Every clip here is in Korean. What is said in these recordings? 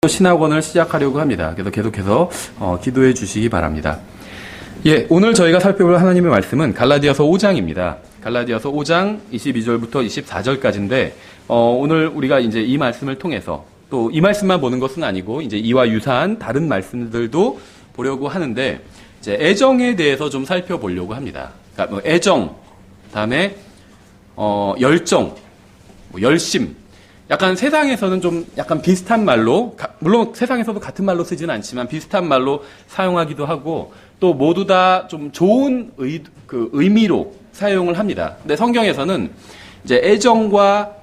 신학원을 시작하려고 합니다. 그래서 계속해서 기도해 주시기 바랍니다. 예, 오늘 저희가 살펴볼 하나님의 말씀은 갈라디아서 5장입니다. 갈라디아서 5장 22절부터 24절까지인데 오늘 우리가 이제 이 말씀을 통해서 또 이 말씀만 보는 것은 아니고 이제 이와 유사한 다른 말씀들도 보려고 하는데 이제 애정에 대해서 좀 살펴보려고 합니다. 그러니까 뭐 애정, 다음에 열정, 뭐 열심. 약간 세상에서는 좀 약간 비슷한 말로, 물론 세상에서도 같은 말로 쓰지는 않지만 비슷한 말로 사용하기도 하고 또 모두 다 좀 좋은 의미로 사용을 합니다. 근데 성경에서는 이제 애정과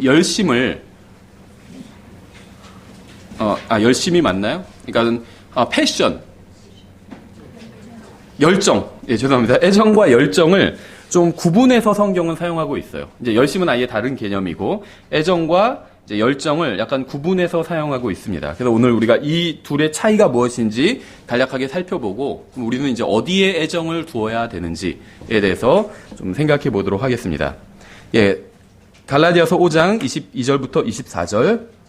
열심을, 열심이 맞나요? 그러니까, 패션, 열정, 예, 죄송합니다. 애정과 열정을 좀 구분해서 성경은 사용하고 있어요. 이제 열심은 아예 다른 개념이고 애정과 이제 열정을 약간 구분해서 사용하고 있습니다. 그래서 오늘 우리가 이 둘의 차이가 무엇인지 간략하게 살펴보고 우리는 이제 어디에 애정을 두어야 되는지에 대해서 좀 생각해 보도록 하겠습니다. 예, 갈라디아서 5장 22절부터 24절.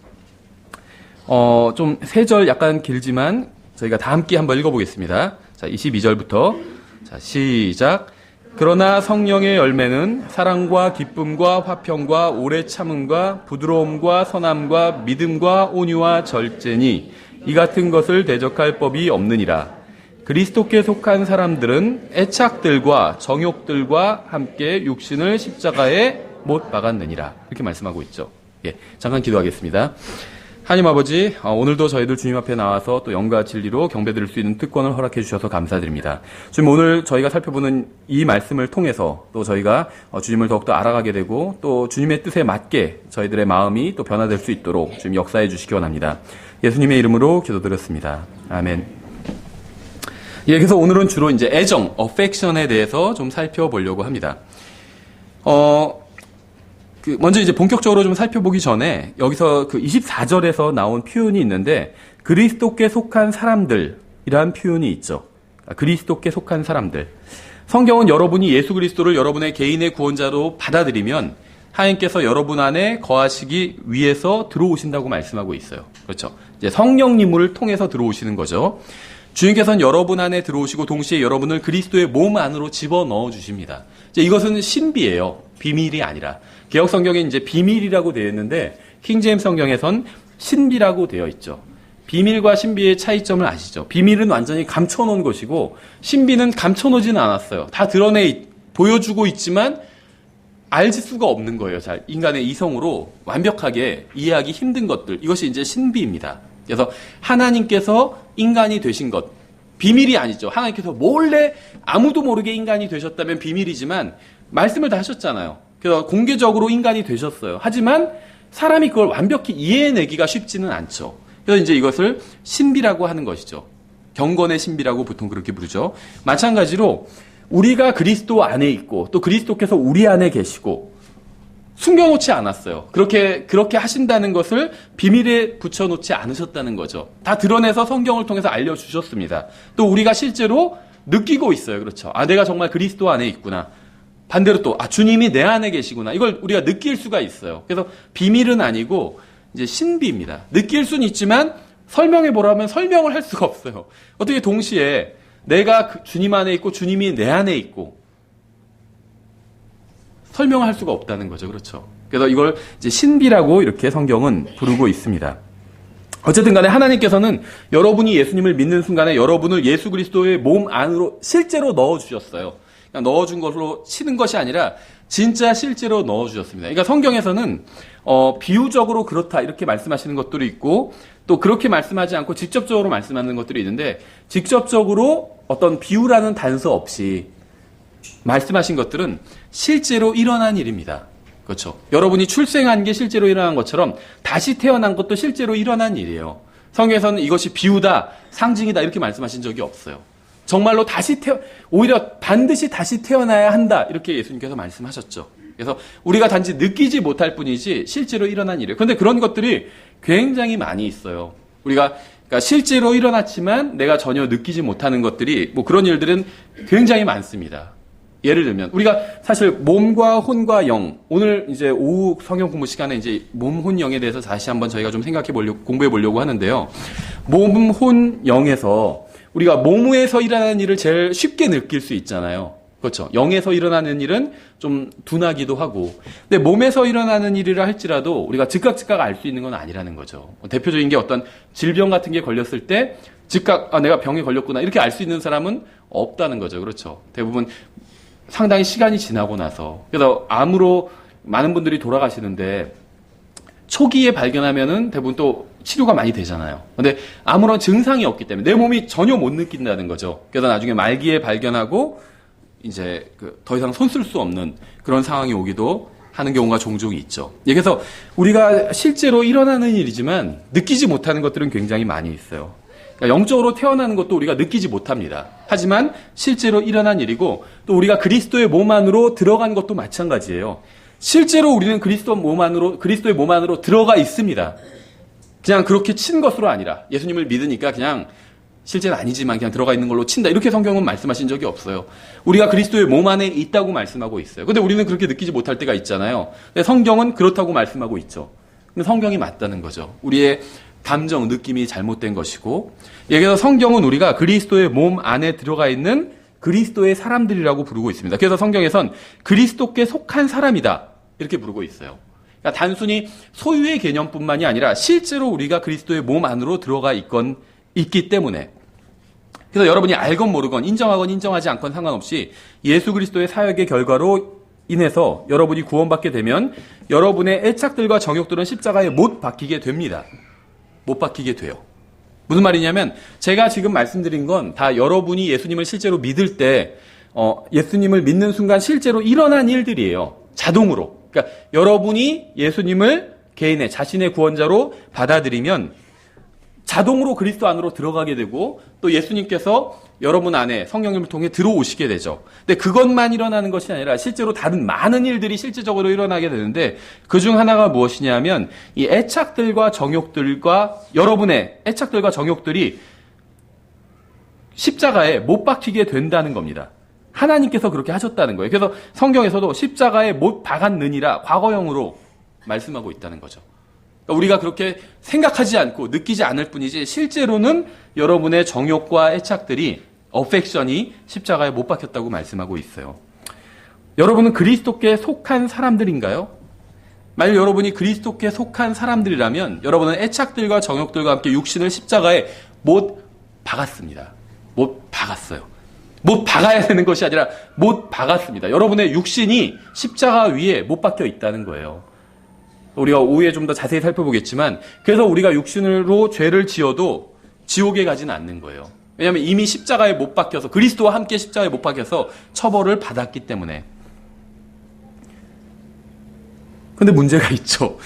좀 세 절 약간 길지만 저희가 다 함께 한번 읽어보겠습니다. 자, 22절부터 자, 시작. 그러나 성령의 열매는 사랑과 기쁨과 화평과 오래 참음과 부드러움과 선함과 믿음과 온유와 절제니 이 같은 것을 대적할 법이 없느니라. 그리스도께 속한 사람들은 애착들과 정욕들과 함께 육신을 십자가에 못 박았느니라. 이렇게 말씀하고 있죠. 예, 잠깐 기도하겠습니다. 하나님 아버지, 오늘도 저희들 주님 앞에 나와서 또 영과 진리로 경배드릴 수 있는 특권을 허락해 주셔서 감사드립니다. 주님, 오늘 저희가 살펴보는 이 말씀을 통해서 또 저희가 주님을 더욱더 알아가게 되고 또 주님의 뜻에 맞게 저희들의 마음이 또 변화될 수 있도록 주님 역사해 주시기 원합니다. 예수님의 이름으로 기도드렸습니다. 아멘. 예, 그래서 오늘은 주로 이제 애정, affection에 대해서 좀 살펴보려고 합니다. 먼저 이제 본격적으로 좀 살펴보기 전에 여기서 24절에서 나온 표현이 있는데 그리스도께 속한 사람들이라는 표현이 있죠. 그리스도께 속한 사람들. 성경은 여러분이 예수 그리스도를 여러분의 개인의 구원자로 받아들이면 하나님께서 여러분 안에 거하시기 위해서 들어오신다고 말씀하고 있어요. 그렇죠. 이제 성령님을 통해서 들어오시는 거죠. 주님께서는 여러분 안에 들어오시고 동시에 여러분을 그리스도의 몸 안으로 집어넣어 주십니다. 이제 이것은 신비예요. 비밀이 아니라. 개역 성경에 이제 비밀이라고 되어 있는데 킹제임스 성경에선 신비라고 되어 있죠. 비밀과 신비의 차이점을 아시죠? 비밀은 완전히 감춰놓은 것이고 신비는 감춰놓지는 않았어요. 다 보여주고 있지만 알지 수가 없는 거예요. 잘 인간의 이성으로 완벽하게 이해하기 힘든 것들. 이것이 이제 신비입니다. 그래서 하나님께서 인간이 되신 것, 비밀이 아니죠. 하나님께서 몰래 아무도 모르게 인간이 되셨다면 비밀이지만 말씀을 다 하셨잖아요. 그래서 공개적으로 인간이 되셨어요. 하지만 사람이 그걸 완벽히 이해해내기가 쉽지는 않죠. 그래서 이제 이것을 신비라고 하는 것이죠. 경건의 신비라고 보통 그렇게 부르죠. 마찬가지로 우리가 그리스도 안에 있고 또 그리스도께서 우리 안에 계시고 숨겨놓지 않았어요. 그렇게 하신다는 것을 비밀에 붙여놓지 않으셨다는 거죠. 다 드러내서 성경을 통해서 알려주셨습니다. 또 우리가 실제로 느끼고 있어요. 그렇죠. 내가 정말 그리스도 안에 있구나. 반대로 또 주님이 내 안에 계시구나. 이걸 우리가 느낄 수가 있어요. 그래서 비밀은 아니고 이제 신비입니다. 느낄 수는 있지만 설명해 보라면 설명을 할 수가 없어요. 어떻게 동시에 내가 주님 안에 있고 주님이 내 안에 있고 설명할 수가 없다는 거죠. 그렇죠. 그래서 이걸 이제 신비라고 이렇게 성경은 부르고 있습니다. 어쨌든 간에 하나님께서는 여러분이 예수님을 믿는 순간에 여러분을 예수 그리스도의 몸 안으로 실제로 넣어주셨어요. 그냥 넣어준 것으로 치는 것이 아니라 진짜 실제로 넣어주셨습니다. 그러니까 성경에서는 비유적으로 그렇다 이렇게 말씀하시는 것들이 있고 또 그렇게 말씀하지 않고 직접적으로 말씀하는 것들이 있는데 직접적으로 어떤 비유라는 단서 없이 말씀하신 것들은 실제로 일어난 일입니다. 그렇죠. 여러분이 출생한 게 실제로 일어난 것처럼 다시 태어난 것도 실제로 일어난 일이에요. 성경에서는 이것이 비유다, 상징이다 이렇게 말씀하신 적이 없어요. 정말로 오히려 반드시 다시 태어나야 한다 이렇게 예수님께서 말씀하셨죠. 그래서 우리가 단지 느끼지 못할 뿐이지 실제로 일어난 일이에요. 그런데 그런 것들이 굉장히 많이 있어요. 그러니까 실제로 일어났지만 내가 전혀 느끼지 못하는 것들이 그런 일들은 굉장히 많습니다. 예를 들면 우리가 사실 몸과 혼과 영, 오늘 이제 오후 성경 공부 시간에 이제 몸, 혼, 영에 대해서 다시 한번 저희가 좀 생각해 보려고 공부해 보려고 하는데요. 몸, 혼, 영에서 우리가 몸에서 일어나는 일을 제일 쉽게 느낄 수 있잖아요. 그렇죠. 영에서 일어나는 일은 좀 둔하기도 하고, 근데 몸에서 일어나는 일이라 할지라도 우리가 즉각 알 수 있는 건 아니라는 거죠. 대표적인 게 어떤 질병 같은 게 걸렸을 때 즉각 내가 병에 걸렸구나 이렇게 알 수 있는 사람은 없다는 거죠. 그렇죠. 대부분 상당히 시간이 지나고 나서, 그래서 암으로 많은 분들이 돌아가시는데 초기에 발견하면은 대부분 또 치료가 많이 되잖아요. 근데 아무런 증상이 없기 때문에 내 몸이 전혀 못 느낀다는 거죠. 그래서 나중에 말기에 발견하고 이제 더 이상 손 쓸 수 없는 그런 상황이 오기도 하는 경우가 종종 있죠. 그래서 우리가 실제로 일어나는 일이지만 느끼지 못하는 것들은 굉장히 많이 있어요. 그러니까 영적으로 태어나는 것도 우리가 느끼지 못합니다. 하지만 실제로 일어난 일이고, 또 우리가 그리스도의 몸 안으로 들어간 것도 마찬가지예요. 실제로 우리는 그리스도의 몸 안으로 들어가 있습니다. 그냥 그렇게 친 것으로 아니라 예수님을 믿으니까 그냥 실제는 아니지만 그냥 들어가 있는 걸로 친다. 이렇게 성경은 말씀하신 적이 없어요. 우리가 그리스도의 몸 안에 있다고 말씀하고 있어요. 근데 우리는 그렇게 느끼지 못할 때가 있잖아요. 근데 성경은 그렇다고 말씀하고 있죠. 근데 성경이 맞다는 거죠. 우리의 감정, 느낌이 잘못된 것이고, 여기서 성경은 우리가 그리스도의 몸 안에 들어가 있는 그리스도의 사람들이라고 부르고 있습니다. 그래서 성경에선 그리스도께 속한 사람이다 이렇게 부르고 있어요. 그러니까 단순히 소유의 개념뿐만이 아니라 실제로 우리가 그리스도의 몸 안으로 들어가 있기 때문에, 그래서 여러분이 알건 모르건 인정하건 인정하지 않건 상관없이 예수 그리스도의 사역의 결과로 인해서 여러분이 구원받게 되면 여러분의 애착들과 정욕들은 십자가에 못 박히게 됩니다. 못 박히게 돼요. 무슨 말이냐면 제가 지금 말씀드린 건 다 여러분이 예수님을 실제로 믿을 때 예수님을 믿는 순간 실제로 일어난 일들이에요. 자동으로. 그러니까 여러분이 예수님을 개인의 자신의 구원자로 받아들이면 자동으로 그리스도 안으로 들어가게 되고, 또 예수님께서 여러분 안에 성령님을 통해 들어오시게 되죠. 근데 그것만 일어나는 것이 아니라 실제로 다른 많은 일들이 실제적으로 일어나게 되는데, 그중 하나가 무엇이냐면 이 애착들과 정욕들과 여러분의 애착들과 정욕들이 십자가에 못 박히게 된다는 겁니다. 하나님께서 그렇게 하셨다는 거예요. 그래서 성경에서도 십자가에 못 박았느니라 과거형으로 말씀하고 있다는 거죠. 우리가 그렇게 생각하지 않고 느끼지 않을 뿐이지 실제로는 여러분의 정욕과 애착들이, 어펙션이 십자가에 못 박혔다고 말씀하고 있어요. 여러분은 그리스도께 속한 사람들인가요? 만약 여러분이 그리스도께 속한 사람들이라면 여러분은 애착들과 정욕들과 함께 육신을 십자가에 못 박았습니다. 못 박았어요. 못 박아야 되는 것이 아니라 못 박았습니다. 여러분의 육신이 십자가 위에 못 박혀 있다는 거예요. 우리가 오후에 좀 더 자세히 살펴보겠지만, 그래서 우리가 육신으로 죄를 지어도 지옥에 가지는 않는 거예요. 왜냐하면 이미 십자가에 못 박혀서, 그리스도와 함께 십자가에 못 박혀서 처벌을 받았기 때문에. 근데 문제가 있죠.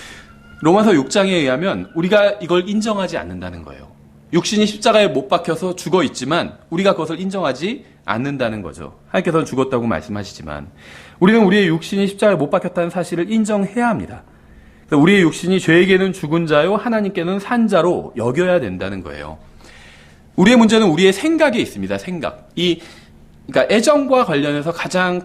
로마서 6장에 의하면 우리가 이걸 인정하지 않는다는 거예요. 육신이 십자가에 못 박혀서 죽어 있지만 우리가 그것을 인정하지 않는다는 거죠. 하나님께서는 죽었다고 말씀하시지만 우리는 우리의 육신이 십자가에 못 박혔다는 사실을 인정해야 합니다. 우리의 육신이 죄에게는 죽은 자요 하나님께는 산 자로 여겨야 된다는 거예요. 우리의 문제는 우리의 생각에 있습니다. 생각. 그러니까 애정과 관련해서 가장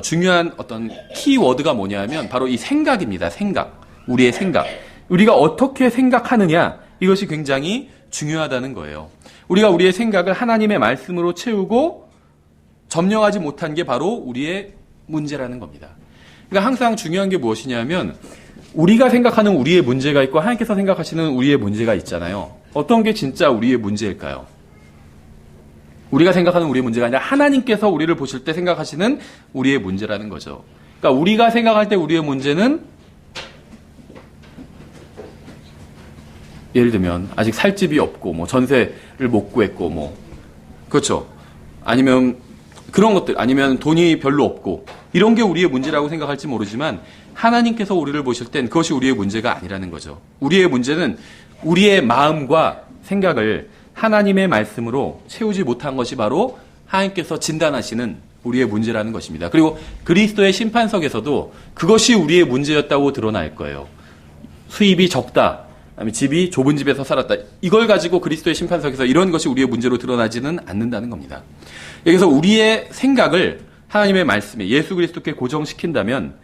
중요한 어떤 키워드가 뭐냐면 바로 이 생각입니다. 생각. 우리의 생각. 우리가 어떻게 생각하느냐, 이것이 굉장히 중요하다는 거예요. 우리가 우리의 생각을 하나님의 말씀으로 채우고 점령하지 못한 게 바로 우리의 문제라는 겁니다. 그러니까 항상 중요한 게 무엇이냐면 우리가 생각하는 우리의 문제가 있고 하나님께서 생각하시는 우리의 문제가 있잖아요. 어떤 게 진짜 우리의 문제일까요? 우리가 생각하는 우리의 문제가 아니라 하나님께서 우리를 보실 때 생각하시는 우리의 문제라는 거죠. 그러니까 우리가 생각할 때 우리의 문제는, 예를 들면 아직 살 집이 없고 전세를 못 구했고 그렇죠. 아니면 그런 것들, 아니면 돈이 별로 없고 이런 게 우리의 문제라고 생각할지 모르지만 하나님께서 우리를 보실 땐 그것이 우리의 문제가 아니라는 거죠. 우리의 문제는 우리의 마음과 생각을 하나님의 말씀으로 채우지 못한 것이 바로 하나님께서 진단하시는 우리의 문제라는 것입니다. 그리고 그리스도의 심판석에서도 그것이 우리의 문제였다고 드러날 거예요. 수입이 적다, 집이 좁은 집에서 살았다, 이걸 가지고 그리스도의 심판석에서 이런 것이 우리의 문제로 드러나지는 않는다는 겁니다. 여기서 우리의 생각을 하나님의 말씀에 예수 그리스도께 고정시킨다면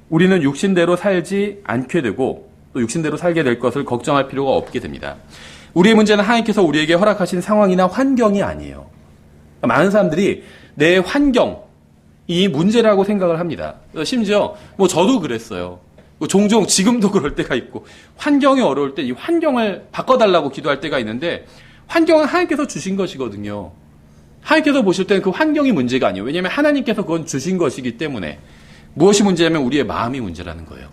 우리는 육신대로 살지 않게 되고 또 육신대로 살게 될 것을 걱정할 필요가 없게 됩니다. 우리의 문제는 하나님께서 우리에게 허락하신 상황이나 환경이 아니에요. 많은 사람들이 내 환경이 문제라고 생각을 합니다. 심지어 저도 그랬어요. 종종 지금도 그럴 때가 있고 환경이 어려울 때 이 환경을 바꿔달라고 기도할 때가 있는데 환경은 하나님께서 주신 것이거든요. 하나님께서 보실 때는 그 환경이 문제가 아니에요. 왜냐하면 하나님께서 그건 주신 것이기 때문에. 무엇이 문제냐면 우리의 마음이 문제라는 거예요.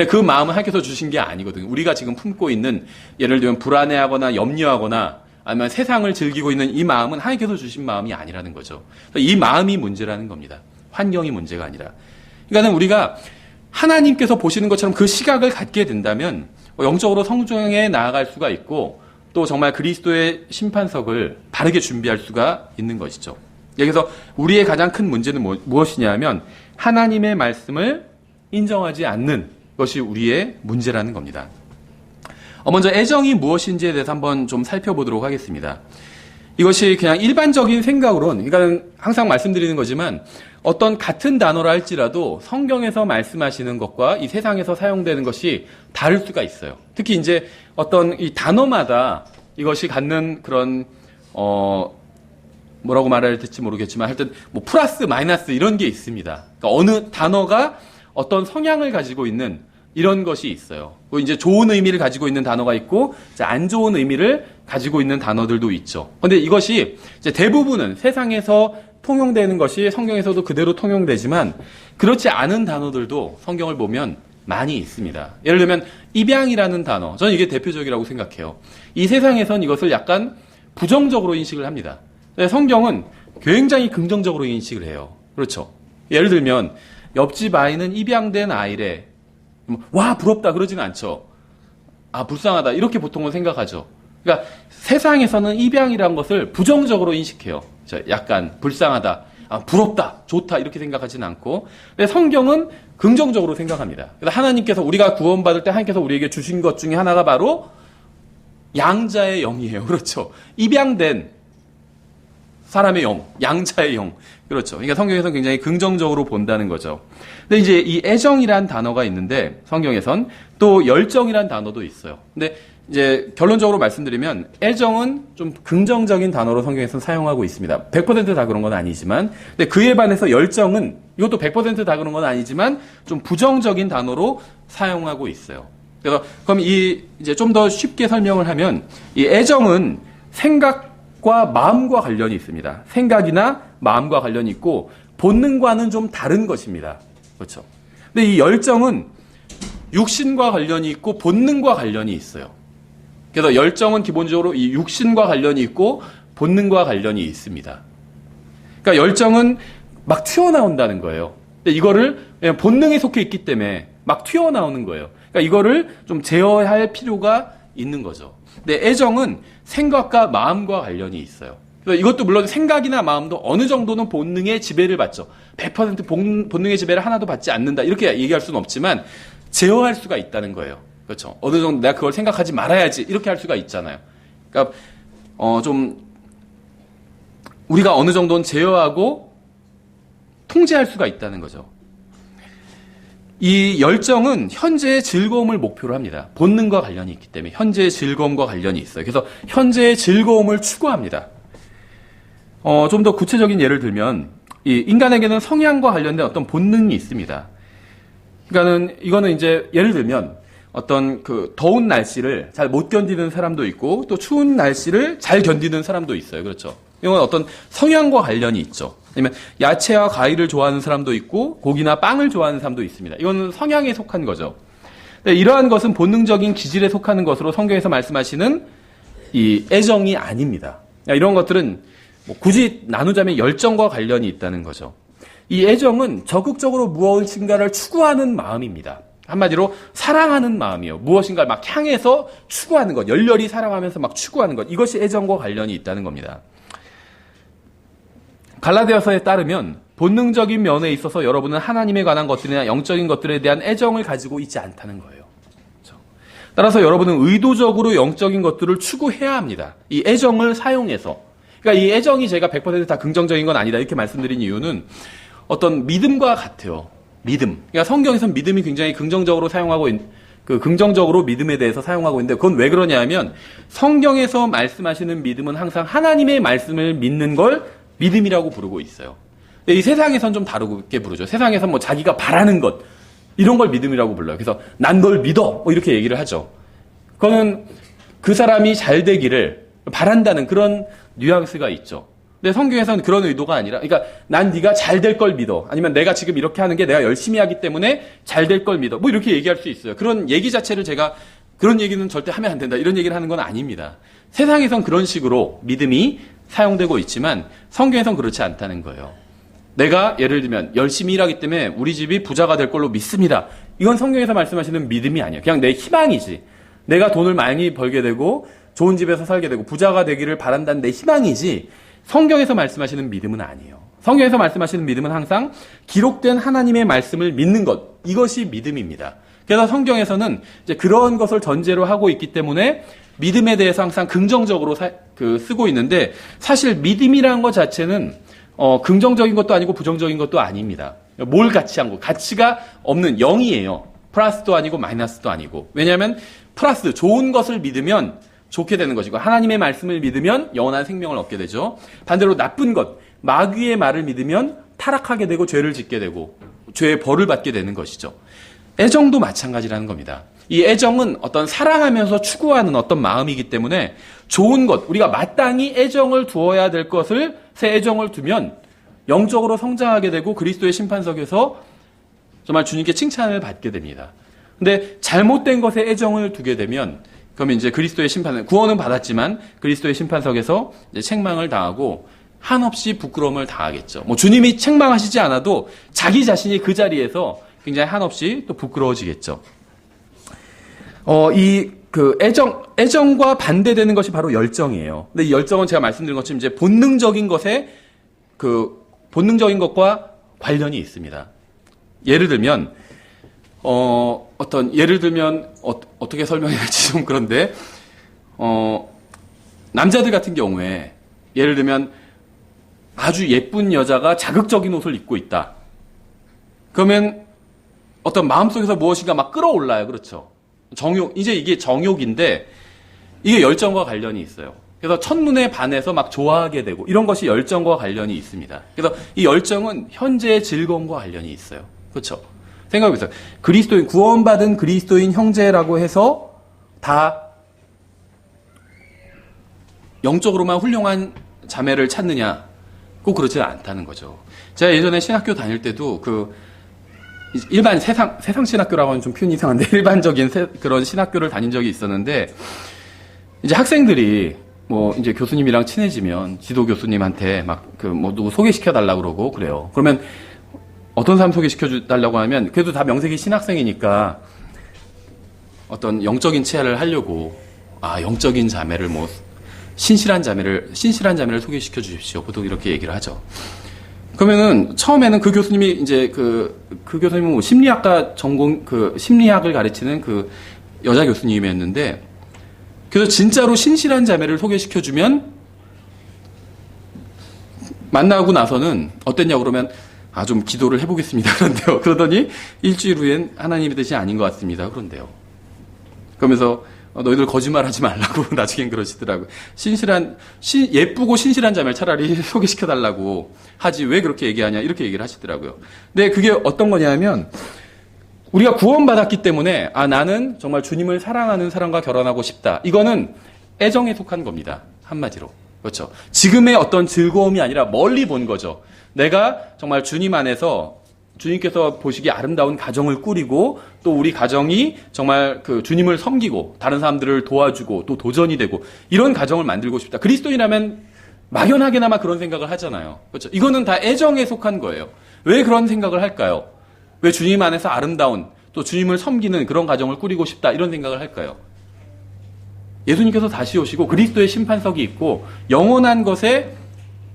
그 마음은 하나님께서 주신 게 아니거든요. 우리가 지금 품고 있는 예를 들면 불안해하거나 염려하거나 아니면 세상을 즐기고 있는 이 마음은 하나님께서 주신 마음이 아니라는 거죠. 이 마음이 문제라는 겁니다. 환경이 문제가 아니라. 그러니까 우리가 하나님께서 보시는 것처럼 그 시각을 갖게 된다면 영적으로 성장해 나아갈 수가 있고 또 정말 그리스도의 심판석을 바르게 준비할 수가 있는 것이죠. 여기서 우리의 가장 큰 문제는 무엇이냐면 하나님의 말씀을 인정하지 않는 것이 우리의 문제라는 겁니다. 먼저 애정이 무엇인지에 대해서 한번 좀 살펴보도록 하겠습니다. 이것이 그냥 일반적인 생각으로는, 그러니까 항상 말씀드리는 거지만 어떤 같은 단어라 할지라도 성경에서 말씀하시는 것과 이 세상에서 사용되는 것이 다를 수가 있어요. 특히 이제 어떤 이 단어마다 이것이 갖는 그런 뭐라고 말해야 될지 모르겠지만 하여튼 플러스 마이너스 이런 게 있습니다. 그러니까 어느 단어가 어떤 성향을 가지고 있는 이런 것이 있어요. 이제 좋은 의미를 가지고 있는 단어가 있고 안 좋은 의미를 가지고 있는 단어들도 있죠. 그런데 이것이 이제 대부분은 세상에서 통용되는 것이 성경에서도 그대로 통용되지만 그렇지 않은 단어들도 성경을 보면 많이 있습니다. 예를 들면 입양이라는 단어, 저는 이게 대표적이라고 생각해요. 이 세상에선 이것을 약간 부정적으로 인식을 합니다. 성경은 굉장히 긍정적으로 인식을 해요. 그렇죠. 예를 들면 옆집 아이는 입양된 아이래. 와 부럽다 그러지는 않죠. 아 불쌍하다 이렇게 보통은 생각하죠. 그러니까 세상에서는 입양이라는 것을 부정적으로 인식해요. 약간 불쌍하다, 부럽다, 좋다 이렇게 생각하지는 않고 근데 성경은 긍정적으로 생각합니다. 그래서 하나님께서 우리가 구원받을 때 하나님께서 우리에게 주신 것 중에 하나가 바로 양자의 영이에요. 그렇죠. 입양된 사람의 영, 양자의 영. 그렇죠. 그러니까 성경에서는 굉장히 긍정적으로 본다는 거죠. 근데 이제 이 애정이란 단어가 있는데 성경에선 또 열정이란 단어도 있어요. 근데 이제 결론적으로 말씀드리면 애정은 좀 긍정적인 단어로 성경에서는 사용하고 있습니다. 100%다 그런 건 아니지만 근데 그에 반해서 열정은 이것도 100%다 그런 건 아니지만 좀 부정적인 단어로 사용하고 있어요. 그래서 그럼 이제 좀 더 쉽게 설명을 하면 이 애정은 생각과 마음과 관련이 있습니다. 생각이나 마음과 관련이 있고 본능과는 좀 다른 것입니다. 그렇죠. 근데 이 열정은 육신과 관련이 있고 본능과 관련이 있어요. 그래서 열정은 기본적으로 이 육신과 관련이 있고 본능과 관련이 있습니다. 그러니까 열정은 막 튀어나온다는 거예요. 근데 이거를 그냥 본능에 속해 있기 때문에 막 튀어나오는 거예요. 그러니까 이거를 좀 제어할 필요가 있는 거죠. 근데 애정은 생각과 마음과 관련이 있어요. 그래서 이것도 물론 생각이나 마음도 어느 정도는 본능의 지배를 받죠. 100% 본능의 지배를 하나도 받지 않는다. 이렇게 얘기할 수는 없지만 제어할 수가 있다는 거예요. 그렇죠. 어느 정도 내가 그걸 생각하지 말아야지. 이렇게 할 수가 있잖아요. 그러니까 좀 우리가 어느 정도는 제어하고 통제할 수가 있다는 거죠. 이 열정은 현재의 즐거움을 목표로 합니다. 본능과 관련이 있기 때문에 현재의 즐거움과 관련이 있어요. 그래서 현재의 즐거움을 추구합니다. 좀 더 구체적인 예를 들면 이 인간에게는 성향과 관련된 어떤 본능이 있습니다. 그러니까는 이거는 이제 예를 들면 어떤 그 더운 날씨를 잘 못 견디는 사람도 있고 또 추운 날씨를 잘 견디는 사람도 있어요. 그렇죠. 이건 어떤 성향과 관련이 있죠. 아니면 야채와 과일을 좋아하는 사람도 있고 고기나 빵을 좋아하는 사람도 있습니다. 이거는 성향에 속한 거죠. 이러한 것은 본능적인 기질에 속하는 것으로 성경에서 말씀하시는 이 애정이 아닙니다. 이런 것들은 굳이 나누자면 열정과 관련이 있다는 거죠. 이 애정은 적극적으로 무엇인가를 추구하는 마음입니다. 한마디로 사랑하는 마음이에요. 무엇인가를 막 향해서 추구하는 것, 열렬히 사랑하면서 막 추구하는 것. 이것이 애정과 관련이 있다는 겁니다. 갈라디아서에 따르면 본능적인 면에 있어서 여러분은 하나님에 관한 것들이나 영적인 것들에 대한 애정을 가지고 있지 않다는 거예요. 그렇죠? 따라서 여러분은 의도적으로 영적인 것들을 추구해야 합니다. 이 애정을 사용해서. 그러니까 이 애정이 제가 100% 다 긍정적인 건 아니다 이렇게 말씀드린 이유는 어떤 믿음과 같아요. 믿음. 그러니까 성경에서는 믿음이 굉장히 긍정적으로 긍정적으로 믿음에 대해서 사용하고 있는데, 그건 왜 그러냐면 성경에서 말씀하시는 믿음은 항상 하나님의 말씀을 믿는 걸 믿음이라고 부르고 있어요. 근데 이 세상에선 좀 다르게 부르죠. 세상에선 뭐 자기가 바라는 것, 이런 걸 믿음이라고 불러요. 그래서 난 널 믿어, 뭐 이렇게 얘기를 하죠. 그거는 그 사람이 잘 되기를 바란다는 그런 뉘앙스가 있죠. 근데 성경에서는 그런 의도가 아니라, 그러니까 난 네가 잘 될 걸 믿어, 아니면 내가 지금 이렇게 하는 게 내가 열심히 하기 때문에 잘 될 걸 믿어, 뭐 이렇게 얘기할 수 있어요. 그런 얘기 자체를 제가 그런 얘기는 절대 하면 안 된다, 이런 얘기를 하는 건 아닙니다. 세상에선 그런 식으로 믿음이 사용되고 있지만 성경에선 그렇지 않다는 거예요. 내가 예를 들면 열심히 일하기 때문에 우리 집이 부자가 될 걸로 믿습니다. 이건 성경에서 말씀하시는 믿음이 아니에요. 그냥 내 희망이지. 내가 돈을 많이 벌게 되고 좋은 집에서 살게 되고 부자가 되기를 바란다는 내 희망이지, 성경에서 말씀하시는 믿음은 아니에요. 성경에서 말씀하시는 믿음은 항상 기록된 하나님의 말씀을 믿는 것, 이것이 믿음입니다. 그래서 성경에서는 이제 그런 것을 전제로 하고 있기 때문에 믿음에 대해서 항상 긍정적으로 쓰고 있는데, 사실 믿음이라는 것 자체는 긍정적인 것도 아니고 부정적인 것도 아닙니다. 뭘 가치한 거, 가치가 없는 0이에요. 플러스도 아니고 마이너스도 아니고. 왜냐하면 플러스, 좋은 것을 믿으면 좋게 되는 것이고, 하나님의 말씀을 믿으면 영원한 생명을 얻게 되죠. 반대로 나쁜 것, 마귀의 말을 믿으면 타락하게 되고 죄를 짓게 되고 죄의 벌을 받게 되는 것이죠. 애정도 마찬가지라는 겁니다. 이 애정은 어떤 사랑하면서 추구하는 어떤 마음이기 때문에 좋은 것, 우리가 마땅히 애정을 두어야 될 것을 새 애정을 두면 영적으로 성장하게 되고 그리스도의 심판석에서 정말 주님께 칭찬을 받게 됩니다. 근데 잘못된 것에 애정을 두게 되면, 그러면 이제 그리스도의 심판을, 구원은 받았지만 그리스도의 심판석에서 이제 책망을 당하고 한없이 부끄러움을 당하겠죠. 뭐 주님이 책망하시지 않아도 자기 자신이 그 자리에서 굉장히 한없이 또 부끄러워지겠죠. 애정과 반대되는 것이 바로 열정이에요. 근데 이 열정은 제가 말씀드린 것처럼 이제 본능적인 것과 관련이 있습니다. 예를 들면, 어떻게 설명해야 할지 좀 그런데, 남자들 같은 경우에, 예를 들면, 아주 예쁜 여자가 자극적인 옷을 입고 있다. 그러면, 어떤 마음속에서 무엇인가 막 끌어올라요. 그렇죠? 이제 이게 정욕인데, 이게 열정과 관련이 있어요. 그래서 첫눈에 반해서 막 좋아하게 되고, 이런 것이 열정과 관련이 있습니다. 그래서 이 열정은 현재의 즐거움과 관련이 있어요. 그렇죠? 생각해보세요. 구원받은 그리스도인 형제라고 해서 다 영적으로만 훌륭한 자매를 찾느냐? 꼭 그렇지 않다는 거죠. 제가 예전에 신학교 다닐 때도 일반 세상 신학교라고 하면 좀 표현이 이상한데, 일반적인 그런 신학교를 다닌 적이 있었는데, 이제 학생들이 이제 교수님이랑 친해지면 지도 교수님한테 누구 소개시켜 달라고 그러고 그래요. 그러면 어떤 사람 소개시켜 달라고 하면, 그래도 다 명색이 신학생이니까 어떤 영적인 치하를 하려고, 영적인 자매를 신실한 자매를 소개시켜 주십시오. 보통 이렇게 얘기를 하죠. 그러면은 처음에는 그 교수님이 이제 그 교수님은 심리학과 심리학을 가르치는 여자 교수님이었는데, 그래서 진짜로 신실한 자매를 소개시켜 주면 만나고 나서는 어땠냐고 그러면, 좀 기도를 해보겠습니다. 그런데요. 그러더니 일주일 후엔 하나님의 뜻이 아닌 것 같습니다. 그런데요. 그러면서 너희들 거짓말하지 말라고 나중엔 그러시더라고요. 예쁘고 신실한 자매를 차라리 소개시켜달라고 하지 왜 그렇게 얘기하냐, 이렇게 얘기를 하시더라고요. 근데 그게 어떤 거냐면, 우리가 구원받았기 때문에 나는 정말 주님을 사랑하는 사람과 결혼하고 싶다. 이거는 애정에 속한 겁니다. 한마디로. 그렇죠. 지금의 어떤 즐거움이 아니라 멀리 본 거죠. 내가 정말 주님 안에서 주님께서 보시기에 아름다운 가정을 꾸리고, 또 우리 가정이 정말 주님을 섬기고 다른 사람들을 도와주고 또 도전이 되고, 이런 가정을 만들고 싶다. 그리스도인이라면 막연하게나마 그런 생각을 하잖아요. 그렇죠? 이거는 다 애정에 속한 거예요. 왜 그런 생각을 할까요? 왜 주님 안에서 아름다운, 또 주님을 섬기는 그런 가정을 꾸리고 싶다, 이런 생각을 할까요? 예수님께서 다시 오시고 그리스도의 심판석이 있고 영원한 것에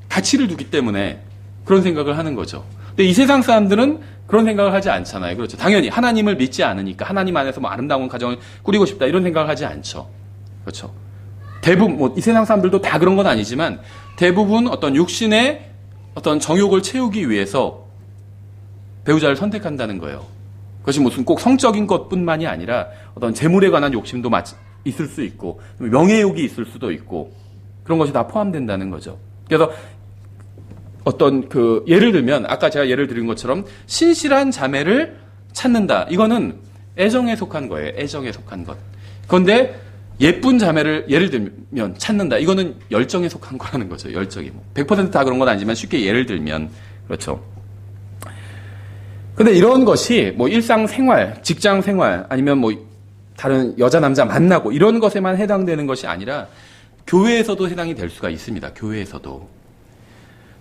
가치를 두기 때문에 그런 생각을 하는 거죠. 근데 이 세상 사람들은 그런 생각을 하지 않잖아요. 그렇죠. 당연히 하나님을 믿지 않으니까 하나님 안에서 아름다운 가정을 꾸리고 싶다, 이런 생각을 하지 않죠. 그렇죠. 대부분, 이 세상 사람들도 다 그런 건 아니지만, 대부분 어떤 육신의 어떤 정욕을 채우기 위해서 배우자를 선택한다는 거예요. 그것이 무슨 꼭 성적인 것뿐만이 아니라 어떤 재물에 관한 욕심도 있을 수 있고 명예욕이 있을 수도 있고 그런 것이 다 포함된다는 거죠. 그래서 어떤 예를 들면 아까 제가 예를 드린 것처럼 신실한 자매를 찾는다. 이거는 애정에 속한 거예요. 애정에 속한 것. 그런데 예쁜 자매를 예를 들면 찾는다. 이거는 열정에 속한 거라는 거죠. 열정이 100% 그런 건 아니지만 쉽게 예를 들면 그렇죠. 근데 이런 것이 일상생활, 직장생활 아니면 다른 여자 남자 만나고 이런 것에만 해당되는 것이 아니라 교회에서도 해당이 될 수가 있습니다. 교회에서도.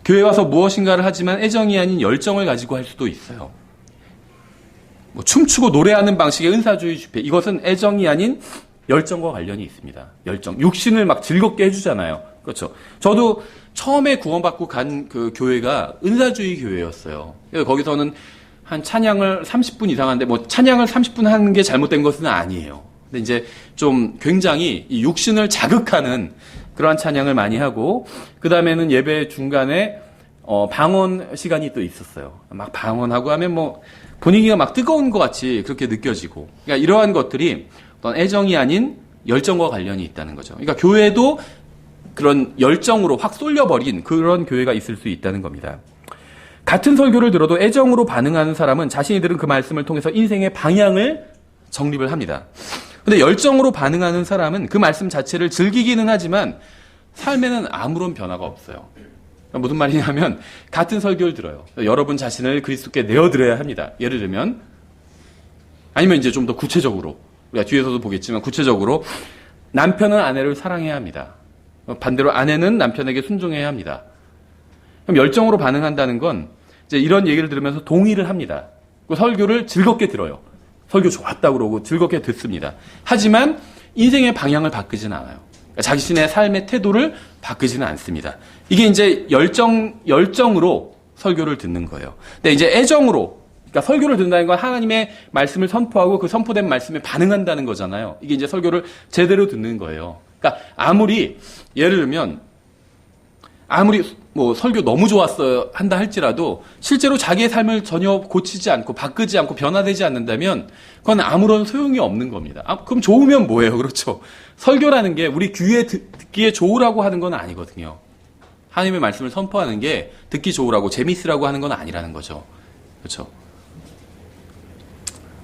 교회 와서 무엇인가를 하지만 애정이 아닌 열정을 가지고 할 수도 있어요. 춤추고 노래하는 방식의 은사주의 집회. 이것은 애정이 아닌 열정과 관련이 있습니다. 열정. 육신을 막 즐겁게 해주잖아요. 그렇죠. 저도 처음에 구원받고 간 그 교회가 은사주의 교회였어요. 그래서 거기서는 한 찬양을 30분 이상 하는데 찬양을 30분 하는 게 잘못된 것은 아니에요. 근데 이제 좀 굉장히 이 육신을 자극하는 그러한 찬양을 많이 하고 그 다음에는 예배 중간에 방언 시간이 또 있었어요. 막 방언하고 하면 분위기가 막 뜨거운 것 같이 그렇게 느껴지고 그러니까 이러한 것들이 어떤 애정이 아닌 열정과 관련이 있다는 거죠. 그러니까 교회도 그런 열정으로 확 쏠려버린 그런 교회가 있을 수 있다는 겁니다. 같은 설교를 들어도 애정으로 반응하는 사람은 자신이 들은 그 말씀을 통해서 인생의 방향을 정립을 합니다. 근데 열정으로 반응하는 사람은 그 말씀 자체를 즐기기는 하지만 삶에는 아무런 변화가 없어요. 무슨 말이냐면 같은 설교를 들어요. 여러분 자신을 그리스도께 내어드려야 합니다. 예를 들면 아니면 이제 좀 더 구체적으로 우리가 뒤에서도 보겠지만 구체적으로 남편은 아내를 사랑해야 합니다. 반대로 아내는 남편에게 순종해야 합니다. 그럼 열정으로 반응한다는 건 이제 이런 얘기를 들으면서 동의를 합니다. 그 설교를 즐겁게 들어요. 설교 좋았다고 그러고 즐겁게 듣습니다. 하지만 인생의 방향을 바꾸지는 않아요. 그러니까 자신의 삶의 태도를 바꾸지는 않습니다. 이게 이제 열정으로 설교를 듣는 거예요. 근데 이제 애정으로, 그러니까 설교를 듣는다는 건 하나님의 말씀을 선포하고 그 선포된 말씀에 반응한다는 거잖아요. 이게 이제 설교를 제대로 듣는 거예요. 그러니까 예를 들면 설교 너무 좋았어요 한다 할지라도 실제로 자기의 삶을 전혀 고치지 않고 바꾸지 않고 변화되지 않는다면 그건 아무런 소용이 없는 겁니다. 그럼 좋으면 뭐예요? 그렇죠. 설교라는 게 우리 귀에 듣기에 좋으라고 하는 건 아니거든요. 하나님의 말씀을 선포하는 게 듣기 좋으라고 재밌으라고 하는 건 아니라는 거죠. 그렇죠.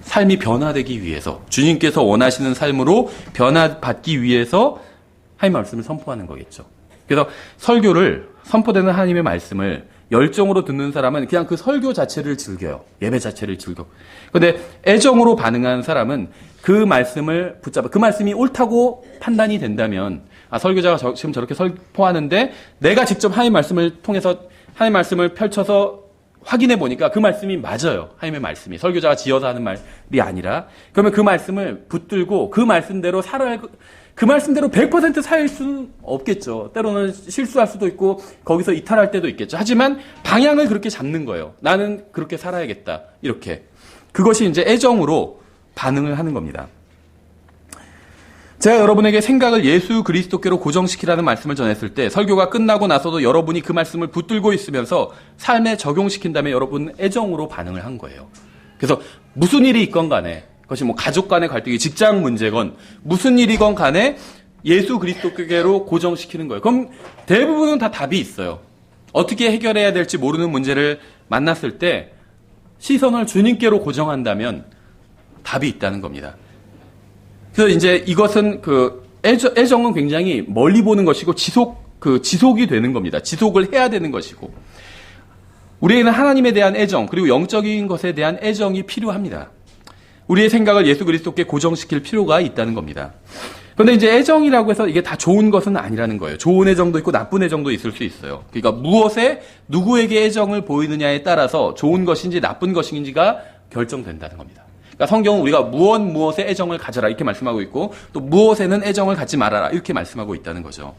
삶이 변화되기 위해서 주님께서 원하시는 삶으로 변화받기 위해서 하나님의 말씀을 선포하는 거겠죠. 그래서 설교를 선포되는 하나님의 말씀을 열정으로 듣는 사람은 그냥 그 설교 자체를 즐겨요. 예배 자체를 즐겨. 그런데 애정으로 반응하는 사람은 그 말씀을 붙잡아 그 말씀이 옳다고 판단이 된다면 설교자가 지금 저렇게 선포하는데 내가 직접 하나님의 말씀을 통해서 하나님의 말씀을 펼쳐서 확인해 보니까 그 말씀이 맞아요. 하나님의 말씀이. 설교자가 지어서 하는 말이 아니라 그러면 그 말씀을 붙들고 그 말씀대로 그 말씀대로 100% 살 수는 없겠죠. 때로는 실수할 수도 있고 거기서 이탈할 때도 있겠죠. 하지만 방향을 그렇게 잡는 거예요. 나는 그렇게 살아야겠다. 이렇게. 그것이 이제 애정으로 반응을 하는 겁니다. 제가 여러분에게 생각을 예수 그리스도께로 고정시키라는 말씀을 전했을 때 설교가 끝나고 나서도 여러분이 그 말씀을 붙들고 있으면서 삶에 적용시킨다면 여러분은 애정으로 반응을 한 거예요. 그래서 무슨 일이 있건 간에 그것이 가족 간의 갈등이 직장 문제건 무슨 일이건 간에 예수 그리스도께로 고정시키는 거예요. 그럼 대부분은 다 답이 있어요. 어떻게 해결해야 될지 모르는 문제를 만났을 때 시선을 주님께로 고정한다면 답이 있다는 겁니다. 그래서 이제 이것은 애정은 굉장히 멀리 보는 것이고 지속이 되는 겁니다. 지속을 해야 되는 것이고 우리에게는 하나님에 대한 애정 그리고 영적인 것에 대한 애정이 필요합니다. 우리의 생각을 예수 그리스도께 고정시킬 필요가 있다는 겁니다. 그런데 이제 애정이라고 해서 이게 다 좋은 것은 아니라는 거예요. 좋은 애정도 있고 나쁜 애정도 있을 수 있어요. 그러니까 누구에게 애정을 보이느냐에 따라서 좋은 것인지 나쁜 것인지가 결정된다는 겁니다. 그러니까 성경은 우리가 무엇에 애정을 가져라 이렇게 말씀하고 있고 또 무엇에는 애정을 갖지 말아라 이렇게 말씀하고 있다는 거죠.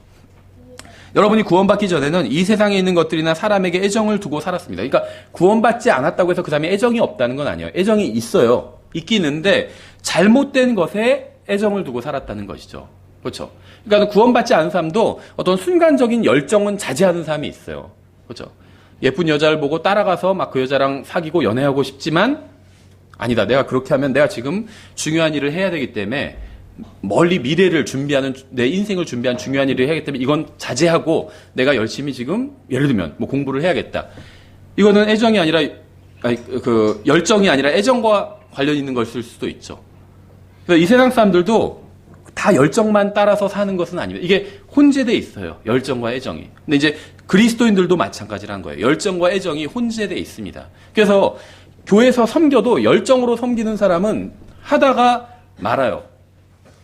여러분이 구원받기 전에는 이 세상에 있는 것들이나 사람에게 애정을 두고 살았습니다. 그러니까 구원받지 않았다고 해서 그 사람이 애정이 없다는 건 아니에요. 애정이 있어요. 있긴 있는데 잘못된 것에 애정을 두고 살았다는 것이죠. 그렇죠. 그러니까 구원받지 않은 사람도 어떤 순간적인 열정은 자제하는 사람이 있어요. 그렇죠. 예쁜 여자를 보고 따라가서 막 그 여자랑 사귀고 연애하고 싶지만 아니다. 내가 그렇게 하면 내가 지금 중요한 일을 해야 되기 때문에 멀리 미래를 준비하는 내 인생을 준비한 중요한 일을 해야기 때문에 이건 자제하고 내가 열심히 지금 예를 들면 뭐 공부를 해야겠다. 이거는 애정이 아니라 그 열정이 아니라 애정과 관련 있는 것일 수도 있죠. 그래서 이 세상 사람들도 다 열정만 따라서 사는 것은 아닙니다. 이게 혼재돼 있어요. 열정과 애정이. 근데 이제 그리스도인들도 마찬가지라는 거예요. 열정과 애정이 혼재돼 있습니다. 그래서 교회에서 섬겨도 열정으로 섬기는 사람은 하다가 말아요.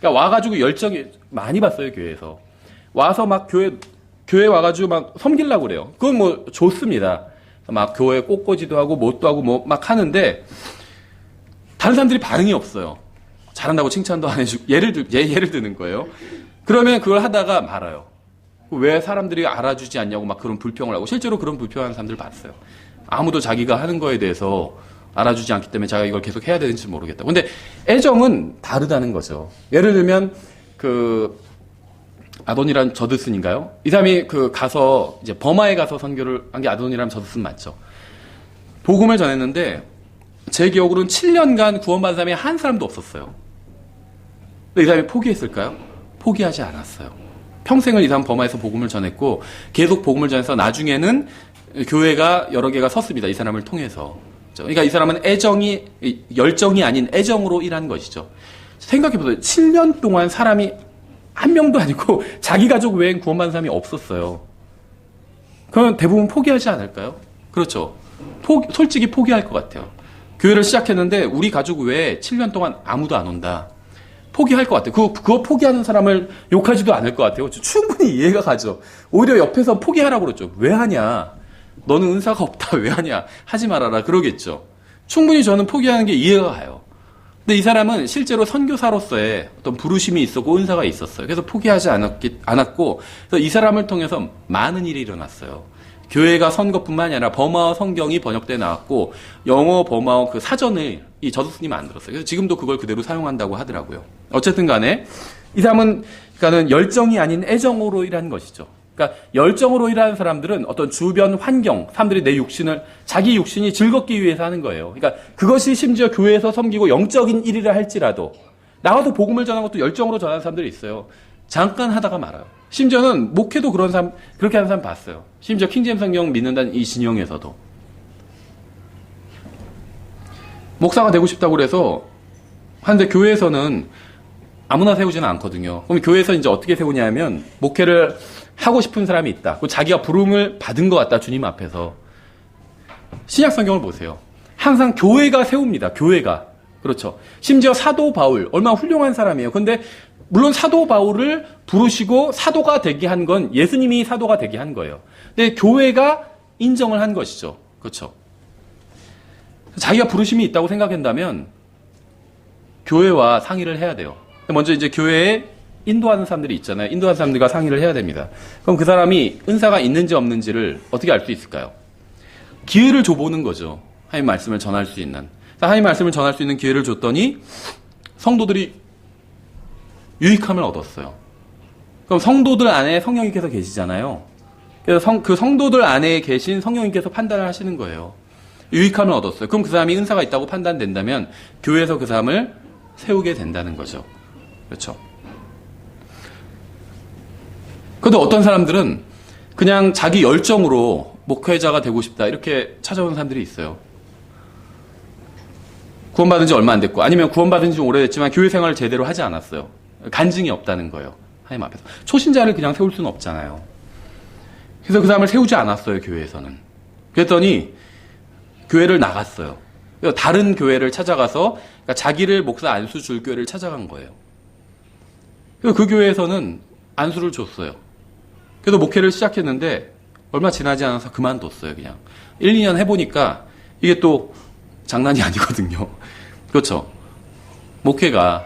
그러니까 와가지고 열정이 많이 봤어요, 교회에서. 와서 막 교회 와가지고 막 섬기려고 그래요. 그건 뭐 좋습니다. 막 교회 꽃꽂이도 하고 못도 하고 뭐 막 하는데 다른 사람들이 반응이 없어요. 잘한다고 칭찬도 안 해주고 예를 드는 거예요. 그러면 그걸 하다가 말아요. 왜 사람들이 알아주지 않냐고 막 그런 불평을 하고 실제로 그런 불평하는 사람들 봤어요. 아무도 자기가 하는 거에 대해서 알아주지 않기 때문에 자기가 이걸 계속 해야 되는지 모르겠다. 근데 애정은 다르다는 거죠. 예를 들면 그 아도니람 저드슨인가요? 이 사람이 그 가서 이제 버마에 가서 선교를 한 게 아도니람 저드슨 맞죠? 복음을 전했는데 제 기억으로는 7년간 구원받은 사람이 한 사람도 없었어요. 근데 이 사람이 포기했을까요? 포기하지 않았어요. 평생을 이 사람 버마에서 복음을 전했고 계속 복음을 전해서 나중에는 교회가 여러 개가 섰습니다. 이 사람을 통해서. 그러니까 이 사람은 열정이 아닌 애정으로 일한 것이죠. 생각해보세요. 7년 동안 사람이 한 명도 아니고 자기 가족 외엔 구원받은 사람이 없었어요. 그러면 대부분 포기하지 않을까요? 그렇죠. 솔직히 포기할 것 같아요. 교회를 시작했는데 우리 가족 외에 7년 동안 아무도 안 온다. 포기할 것 같아요. 그거 포기하는 사람을 욕하지도 않을 것 같아요. 충분히 이해가 가죠. 오히려 옆에서 포기하라고 그러죠. 왜 하냐? 너는 은사가 없다. 왜 하냐? 하지 말아라. 그러겠죠. 충분히 저는 포기하는 게 이해가 가요. 근데 이 사람은 실제로 선교사로서의 어떤 부르심이 있었고 은사가 있었어요. 그래서 포기하지 않았고 그래서 이 사람을 통해서 많은 일이 일어났어요. 교회가 선 것뿐만 아니라 버마어 성경이 번역돼 나왔고 영어 버마어 그 사전을 이 저드슨이 만들었어요. 그래서 지금도 그걸 그대로 사용한다고 하더라고요. 어쨌든 간에 이 사람은 그러니까는 열정이 아닌 애정으로 일하는 것이죠. 그러니까 열정으로 일하는 사람들은 어떤 주변 환경, 사람들이 내 육신을 자기 육신이 즐겁기 위해서 하는 거예요. 그러니까 그것이 심지어 교회에서 섬기고 영적인 일이라 할지라도 나와도 복음을 전하는 것도 열정으로 전하는 사람들이 있어요. 잠깐 하다가 말아요. 심지어는 목회도 그런 사람 그렇게 하는 사람 봤어요. 심지어 킹제임스 성경 믿는다는 이 진영에서도 목사가 되고 싶다고 그래서 하는데 교회에서는 아무나 세우지는 않거든요. 그럼 교회에서 이제 어떻게 세우냐면 목회를 하고 싶은 사람이 있다. 자기가 부름을 받은 것 같다. 주님 앞에서. 신약 성경을 보세요. 항상 교회가 세웁니다. 교회가. 그렇죠. 심지어 사도 바울 얼마나 훌륭한 사람이에요. 근데 물론 사도 바울을 부르시고 사도가 되게 한 건 예수님이 사도가 되게 한 거예요. 근데 교회가 인정을 한 것이죠. 그렇죠. 자기가 부르심이 있다고 생각한다면 교회와 상의를 해야 돼요. 먼저 이제 교회에 인도하는 사람들이 있잖아요. 인도하는 사람들과 상의를 해야 됩니다. 그럼 그 사람이 은사가 있는지 없는지를 어떻게 알 수 있을까요? 기회를 줘보는 거죠. 하나님 말씀을 전할 수 있는. 하나님 말씀을 전할 수 있는 기회를 줬더니 성도들이 유익함을 얻었어요. 그럼 성도들 안에 성령님께서 계시잖아요. 그래서 그 성도들 안에 계신 성령님께서 판단을 하시는 거예요. 유익함을 얻었어요. 그럼 그 사람이 은사가 있다고 판단된다면 교회에서 그 사람을 세우게 된다는 거죠. 그렇죠. 그런데 어떤 사람들은 그냥 자기 열정으로 목회자가 되고 싶다 이렇게 찾아오는 사람들이 있어요. 구원받은 지 얼마 안 됐고 아니면 구원받은 지 좀 오래됐지만 교회 생활을 제대로 하지 않았어요. 간증이 없다는 거예요. 하나님 앞에서. 초신자를 그냥 세울 수는 없잖아요. 그래서 그 사람을 세우지 않았어요. 교회에서는. 그랬더니 교회를 나갔어요. 다른 교회를 찾아가서 그러니까 자기를 목사 안수 줄 교회를 찾아간 거예요. 그래서 그 교회에서는 안수를 줬어요. 그래서 목회를 시작했는데 얼마 지나지 않아서 그만뒀어요. 그냥 1, 2년 해보니까 이게 또 장난이 아니거든요. 그렇죠. 목회가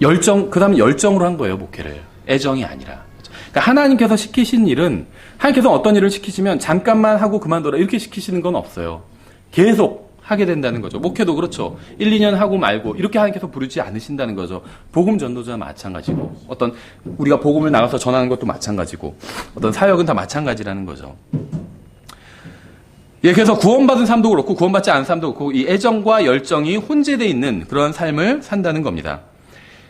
그 다음에 열정으로 한 거예요. 목회를. 애정이 아니라. 그러니까 하나님께서 시키신 일은 하나님께서 어떤 일을 시키시면 잠깐만 하고 그만둬라 이렇게 시키시는 건 없어요. 계속 하게 된다는 거죠. 목회도 그렇죠. 1, 2년 하고 말고 이렇게 하나님께서 부르지 않으신다는 거죠. 복음 전도자와 마찬가지고 어떤 우리가 복음을 나가서 전하는 것도 마찬가지고 어떤 사역은 다 마찬가지라는 거죠. 예, 그래서 구원받은 삶도 그렇고 구원받지 않은 삶도 그렇고 이 애정과 열정이 혼재되어 있는 그런 삶을 산다는 겁니다.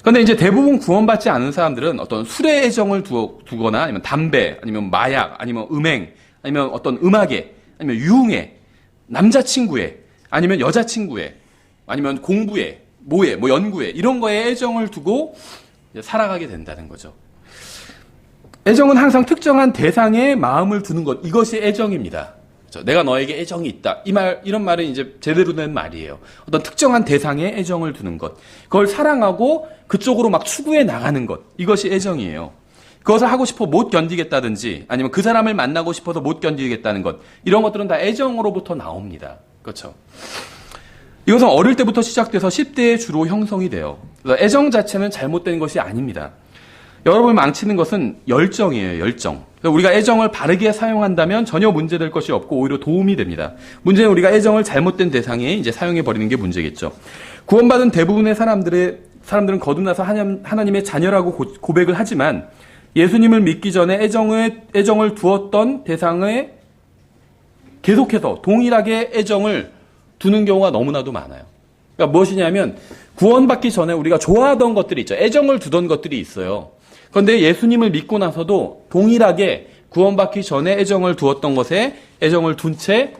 그런데 이제 대부분 구원받지 않은 사람들은 어떤 술에 애정을 두거나 아니면 담배, 아니면 마약, 아니면 음행, 아니면 어떤 음악에, 아니면 유흥에, 남자친구에, 아니면 여자친구에, 아니면 공부에, 뭐에, 뭐 연구에 이런 거에 애정을 두고 살아가게 된다는 거죠. 애정은 항상 특정한 대상에 마음을 두는 것, 이것이 애정입니다. 그렇죠? 내가 너에게 애정이 있다. 이런 말은 이제 제대로 된 말이에요. 어떤 특정한 대상에 애정을 두는 것. 그걸 사랑하고 그쪽으로 막 추구해 나가는 것. 이것이 애정이에요. 그것을 하고 싶어 못 견디겠다든지 아니면 그 사람을 만나고 싶어서 못 견디겠다는 것. 이런 것들은 다 애정으로부터 나옵니다. 그렇죠? 이것은 어릴 때부터 시작돼서 10대에 주로 형성이 돼요. 그래서 애정 자체는 잘못된 것이 아닙니다. 여러분을 망치는 것은 열정이에요. 열정. 우리가 애정을 바르게 사용한다면 전혀 문제될 것이 없고 오히려 도움이 됩니다. 문제는 우리가 애정을 잘못된 대상에 이제 사용해 버리는 게 문제겠죠. 구원받은 대부분의 사람들은 거듭나서 하나님의 자녀라고 고백을 하지만 예수님을 믿기 전에 애정을 두었던 대상에 계속해서 동일하게 애정을 두는 경우가 너무나도 많아요. 그러니까 무엇이냐면 구원받기 전에 우리가 좋아하던 것들이 있죠. 애정을 두던 것들이 있어요. 그런데 예수님을 믿고 나서도 동일하게 구원받기 전에 애정을 두었던 것에 애정을 둔 채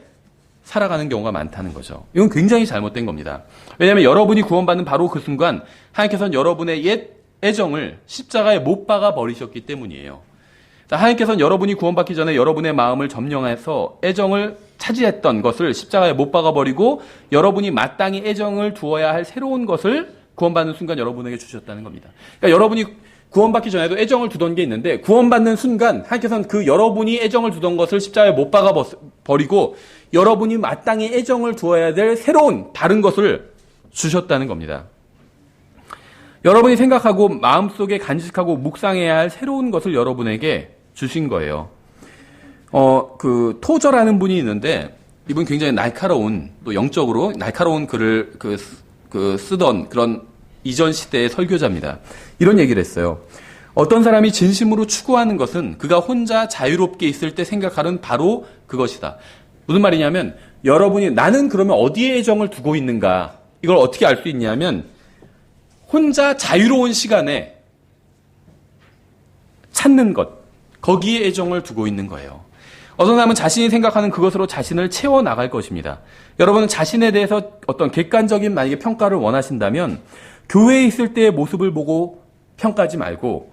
살아가는 경우가 많다는 거죠. 이건 굉장히 잘못된 겁니다. 왜냐하면 여러분이 구원받는 바로 그 순간 하나님께서는 여러분의 옛 애정을 십자가에 못 박아 버리셨기 때문이에요. 하나님께서는 여러분이 구원받기 전에 여러분의 마음을 점령해서 애정을 차지했던 것을 십자가에 못 박아 버리고 여러분이 마땅히 애정을 두어야 할 새로운 것을 구원받는 순간 여러분에게 주셨다는 겁니다. 그러니까 여러분이 구원받기 전에도 애정을 두던 게 있는데 구원받는 순간 하나님께서는 그 여러분이 애정을 두던 것을 십자가에 못 박아 버리고 여러분이 마땅히 애정을 두어야 될 새로운 다른 것을 주셨다는 겁니다. 여러분이 생각하고 마음속에 간직하고 묵상해야 할 새로운 것을 여러분에게 주신 거예요. 토저라는 분이 있는데 이분 굉장히 날카로운 또 영적으로 날카로운 글을 쓰던 그런 이전 시대의 설교자입니다. 이런 얘기를 했어요. 어떤 사람이 진심으로 추구하는 것은 그가 혼자 자유롭게 있을 때 생각하는 바로 그것이다. 무슨 말이냐면 여러분이 나는 그러면 어디에 애정을 두고 있는가 이걸 어떻게 알 수 있냐면 혼자 자유로운 시간에 찾는 것 거기에 애정을 두고 있는 거예요. 어떤 사람은 자신이 생각하는 그것으로 자신을 채워나갈 것입니다. 여러분은 자신에 대해서 어떤 객관적인 만약에 평가를 원하신다면 교회에 있을 때의 모습을 보고 평가하지 말고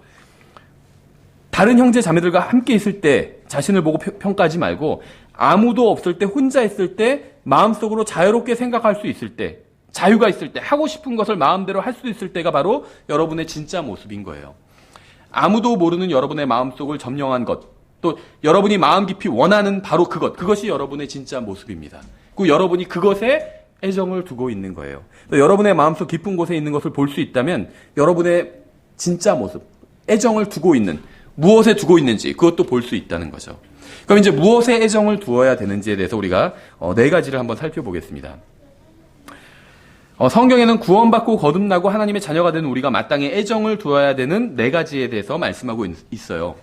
다른 형제 자매들과 함께 있을 때 자신을 보고 평가하지 말고 아무도 없을 때 혼자 있을 때 마음속으로 자유롭게 생각할 수 있을 때 자유가 있을 때 하고 싶은 것을 마음대로 할 수 있을 때가 바로 여러분의 진짜 모습인 거예요. 아무도 모르는 여러분의 마음속을 점령한 것 또 여러분이 마음 깊이 원하는 바로 그것이 여러분의 진짜 모습입니다. 그리고 여러분이 그것에 애정을 두고 있는 거예요. 여러분의 마음속 깊은 곳에 있는 것을 볼 수 있다면 여러분의 진짜 모습, 애정을 두고 있는 무엇에 두고 있는지 그것도 볼 수 있다는 거죠. 그럼 이제 무엇에 애정을 두어야 되는지에 대해서 우리가 4가지를 한번 살펴보겠습니다. 성경에는 구원받고 거듭나고 하나님의 자녀가 되는 우리가 마땅히 애정을 두어야 되는 4가지에 대해서 말씀하고 있어요.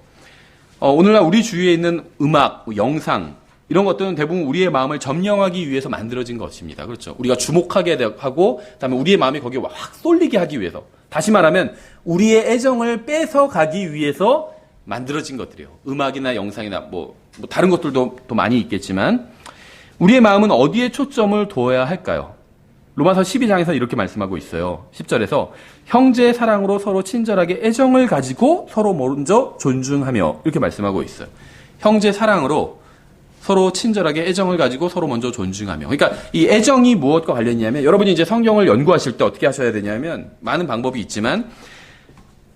오늘날 우리 주위에 있는 음악, 영상 이런 것들은 대부분 우리의 마음을 점령하기 위해서 만들어진 것입니다. 그렇죠? 우리가 주목하게 하고 그다음에 우리의 마음이 거기에 확 쏠리게 하기 위해서 다시 말하면 우리의 애정을 뺏어가기 위해서 만들어진 것들이에요. 음악이나 영상이나 뭐 다른 것들도 또 많이 있겠지만 우리의 마음은 어디에 초점을 두어야 할까요? 로마서 12장에서 이렇게 말씀하고 있어요. 10절에서 형제의 사랑으로 서로 친절하게 애정을 가지고 서로 먼저 존중하며 이렇게 말씀하고 있어요. 형제 사랑으로 서로 친절하게 애정을 가지고 서로 먼저 존중하며. 그러니까 이 애정이 무엇과 관련이냐면 여러분이 이제 성경을 연구하실 때 어떻게 하셔야 되냐면 많은 방법이 있지만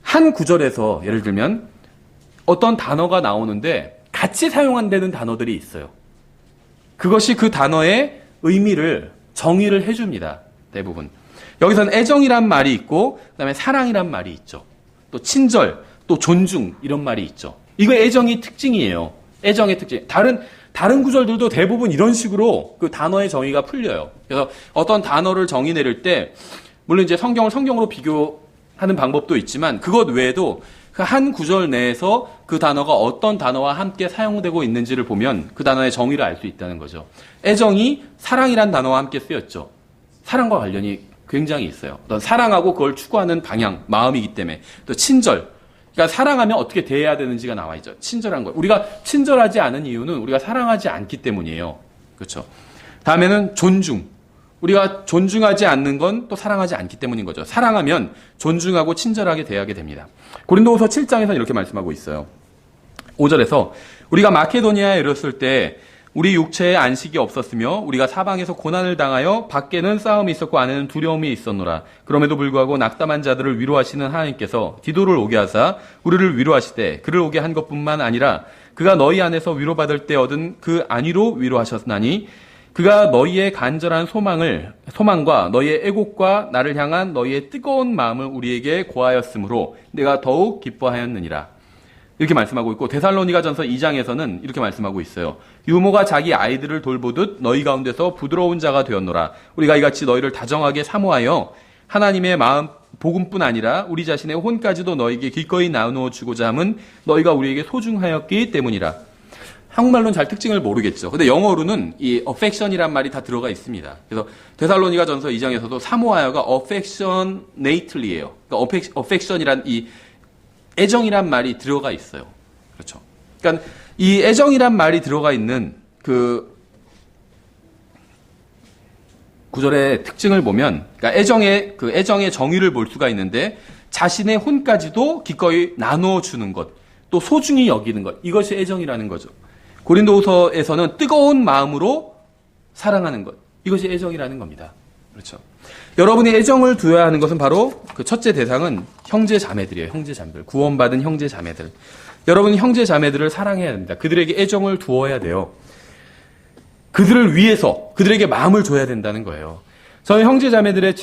한 구절에서 예를 들면 어떤 단어가 나오는데 같이 사용한다는 단어들이 있어요. 그것이 그 단어의 의미를 정의를 해줍니다. 대부분. 여기서는 애정이란 말이 있고 그다음에 사랑이란 말이 있죠. 또 친절, 또 존중 이런 말이 있죠. 이거 애정의 특징이에요. 애정의 특징. 다른 다른 구절들도 대부분 이런 식으로 그 단어의 정의가 풀려요. 그래서 어떤 단어를 정의 내릴 때 물론 이제 성경을 성경으로 비교하는 방법도 있지만 그것 외에도 그 한 구절 내에서 그 단어가 어떤 단어와 함께 사용되고 있는지를 보면 그 단어의 정의를 알 수 있다는 거죠. 애정이 사랑이란 단어와 함께 쓰였죠. 사랑과 관련이 굉장히 있어요. 어떤 사랑하고 그걸 추구하는 방향, 마음이기 때문에. 또 친절. 그러니까 사랑하면 어떻게 대해야 되는지가 나와 있죠. 친절한 거예요. 우리가 친절하지 않은 이유는 우리가 사랑하지 않기 때문이에요. 그렇죠. 다음에는 존중. 우리가 존중하지 않는 건 또 사랑하지 않기 때문인 거죠. 사랑하면 존중하고 친절하게 대하게 됩니다. 고린도후서 7장에서 이렇게 말씀하고 있어요. 5절에서 우리가 마케도니아에 이르렀을 때 우리 육체에 안식이 없었으며 우리가 사방에서 고난을 당하여 밖에는 싸움이 있었고 안에는 두려움이 있었노라. 그럼에도 불구하고 낙담한 자들을 위로하시는 하나님께서 디도를 오게 하사 우리를 위로하시되 그를 오게 한 것뿐만 아니라 그가 너희 안에서 위로받을 때 얻은 그 안위로 위로하셨나니 그가 너희의 간절한 소망과 너희의 애곡과 나를 향한 너희의 뜨거운 마음을 우리에게 고하였으므로 내가 더욱 기뻐하였느니라. 이렇게 말씀하고 있고 데살로니가전서 2장에서는 이렇게 말씀하고 있어요. 유모가 자기 아이들을 돌보듯 너희 가운데서 부드러운 자가 되었노라. 우리가 이같이 너희를 다정하게 사모하여 하나님의 마음 복음뿐 아니라 우리 자신의 혼까지도 너희에게 기꺼이 나누어 주고자 함은 너희가 우리에게 소중하였기 때문이라. 한국말로는 잘 특징을 모르겠죠. 근데 영어로는 이 affection이란 말이 다 들어가 있습니다. 그래서 데살로니가전서 2장에서도 사모하여가 affectionately예요. 그러니까 affection이란 이 애정이란 말이 들어가 있어요. 그렇죠. 그러니까 이 애정이란 말이 들어가 있는 그 구절의 특징을 보면, 그러니까 애정의 정의를 볼 수가 있는데 자신의 혼까지도 기꺼이 나누어 주는 것, 또 소중히 여기는 것, 이것이 애정이라는 거죠. 고린도후서에서는 뜨거운 마음으로 사랑하는 것, 이것이 애정이라는 겁니다. 그렇죠. 여러분이 애정을 두어야 하는 것은 바로 그 첫째 대상은 형제 자매들이에요. 형제 자매들, 구원받은 형제 자매들. 여러분은 형제 자매들을 사랑해야 됩니다. 그들에게 애정을 두어야 돼요. 그들을 위해서 그들에게 마음을 줘야 된다는 거예요. 저희 형제 자매들에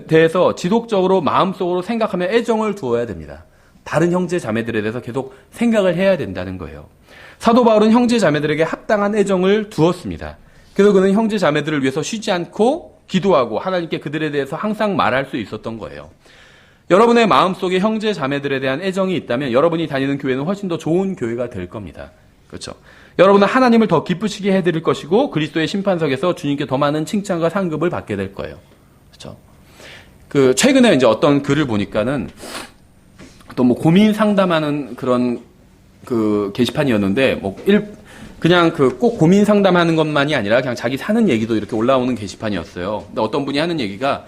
대해서 지속적으로 마음속으로 생각하며 애정을 두어야 됩니다. 다른 형제 자매들에 대해서 계속 생각을 해야 된다는 거예요. 사도 바울은 형제 자매들에게 합당한 애정을 두었습니다. 그래서 그는 형제 자매들을 위해서 쉬지 않고 기도하고 하나님께 그들에 대해서 항상 말할 수 있었던 거예요. 여러분의 마음속에 형제 자매들에 대한 애정이 있다면 여러분이 다니는 교회는 훨씬 더 좋은 교회가 될 겁니다. 그렇죠? 여러분은 하나님을 더 기쁘시게 해드릴 것이고 그리스도의 심판석에서 주님께 더 많은 칭찬과 상급을 받게 될 거예요. 그렇죠? 그 최근에 이제 어떤 글을 보니까는 또 뭐 고민 상담하는 그런 그 게시판이었는데 그냥 그 꼭 고민 상담하는 것만이 아니라 그냥 자기 사는 얘기도 이렇게 올라오는 게시판이었어요. 근데 어떤 분이 하는 얘기가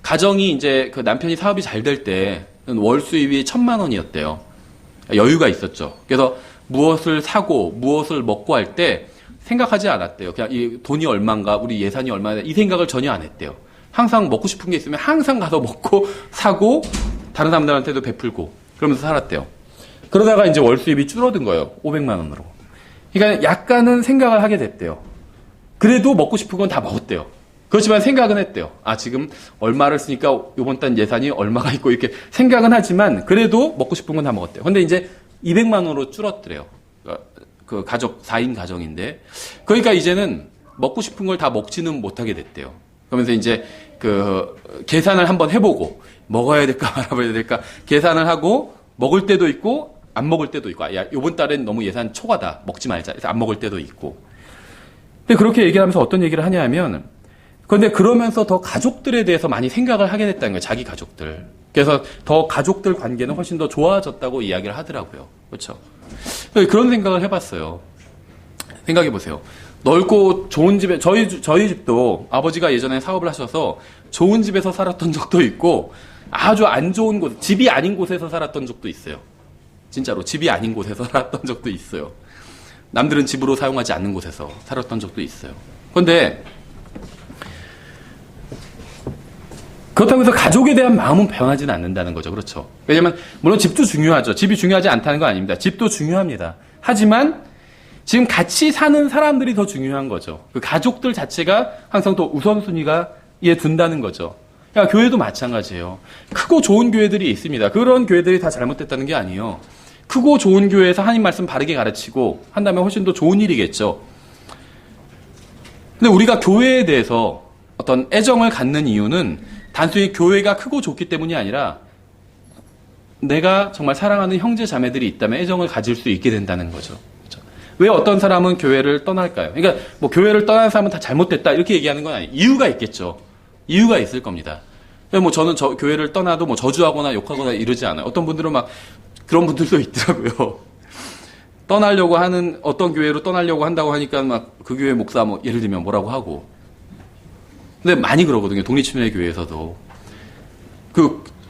가정이 이제 그 남편이 사업이 잘 될 때 월 수입이 1,000만 원이었대요. 여유가 있었죠. 그래서 무엇을 사고 무엇을 먹고 할 때 생각하지 않았대요. 그냥 이 돈이 얼마인가, 우리 예산이 얼마나, 이 생각을 전혀 안 했대요. 항상 먹고 싶은 게 있으면 항상 가서 먹고 사고 다른 사람들한테도 베풀고 그러면서 살았대요. 그러다가 이제 월 수입이 줄어든 거예요. 500만 원으로. 그러니까 약간은 생각을 하게 됐대요. 그래도 먹고 싶은 건 다 먹었대요. 그렇지만 생각은 했대요. 아, 지금 얼마를 쓰니까 이번 달 예산이 얼마가 있고 이렇게 생각은 하지만 그래도 먹고 싶은 건 다 먹었대요. 근데 이제 200만 원으로 줄었더래요. 그 가족, 4인 가정인데. 그러니까 이제는 먹고 싶은 걸 다 먹지는 못하게 됐대요. 그러면서 이제 그 계산을 한번 해보고 먹어야 될까 말아야 될까 계산을 하고 먹을 때도 있고 안 먹을 때도 있고, 야, 이번 달엔 너무 예산 초과다. 먹지 말자. 그래서 안 먹을 때도 있고. 근데 그렇게 얘기하면서 어떤 얘기를 하냐면, 그런데 그러면서 더 가족들에 대해서 많이 생각을 하게 됐다는 거예요. 자기 가족들. 그래서 더 가족들 관계는 훨씬 더 좋아졌다고 이야기를 하더라고요. 그렇죠? 그런 생각을 해봤어요. 생각해보세요. 넓고 좋은 집에, 저희 집도 아버지가 예전에 사업을 하셔서 좋은 집에서 살았던 적도 있고, 아주 안 좋은 곳, 집이 아닌 곳에서 살았던 적도 있어요. 진짜로 집이 아닌 곳에서 살았던 적도 있어요. 남들은 집으로 사용하지 않는 곳에서 살았던 적도 있어요. 그런데 그렇다고 해서 가족에 대한 마음은 변하지는 않는다는 거죠. 그렇죠? 왜냐하면 물론 집도 중요하죠. 집이 중요하지 않다는 건 아닙니다. 집도 중요합니다. 하지만 지금 같이 사는 사람들이 더 중요한 거죠. 그 가족들 자체가 항상 더 우선순위가 에 둔다는 거죠. 그러니까 교회도 마찬가지예요. 크고 좋은 교회들이 있습니다. 그런 교회들이 다 잘못됐다는 게 아니에요. 크고 좋은 교회에서 하나님 말씀 바르게 가르치고 한다면 훨씬 더 좋은 일이겠죠. 근데 우리가 교회에 대해서 어떤 애정을 갖는 이유는 단순히 교회가 크고 좋기 때문이 아니라 내가 정말 사랑하는 형제 자매들이 있다면 애정을 가질 수 있게 된다는 거죠. 그렇죠? 왜 어떤 사람은 교회를 떠날까요? 그러니까 뭐 교회를 떠나는 사람은 다 잘못됐다 이렇게 얘기하는 건 아니에요. 이유가 있겠죠. 이유가 있을 겁니다. 뭐 저는 교회를 떠나도 뭐 저주하거나 욕하거나 이러지 않아요. 어떤 분들은 막 그런 분들도 있더라고요. 떠나려고 하는 어떤 교회로 떠나려고 한다고 하니까 막 그 교회 목사 뭐 예를 들면 뭐라고 하고. 근데 많이 그러거든요. 독립침례 교회에서도.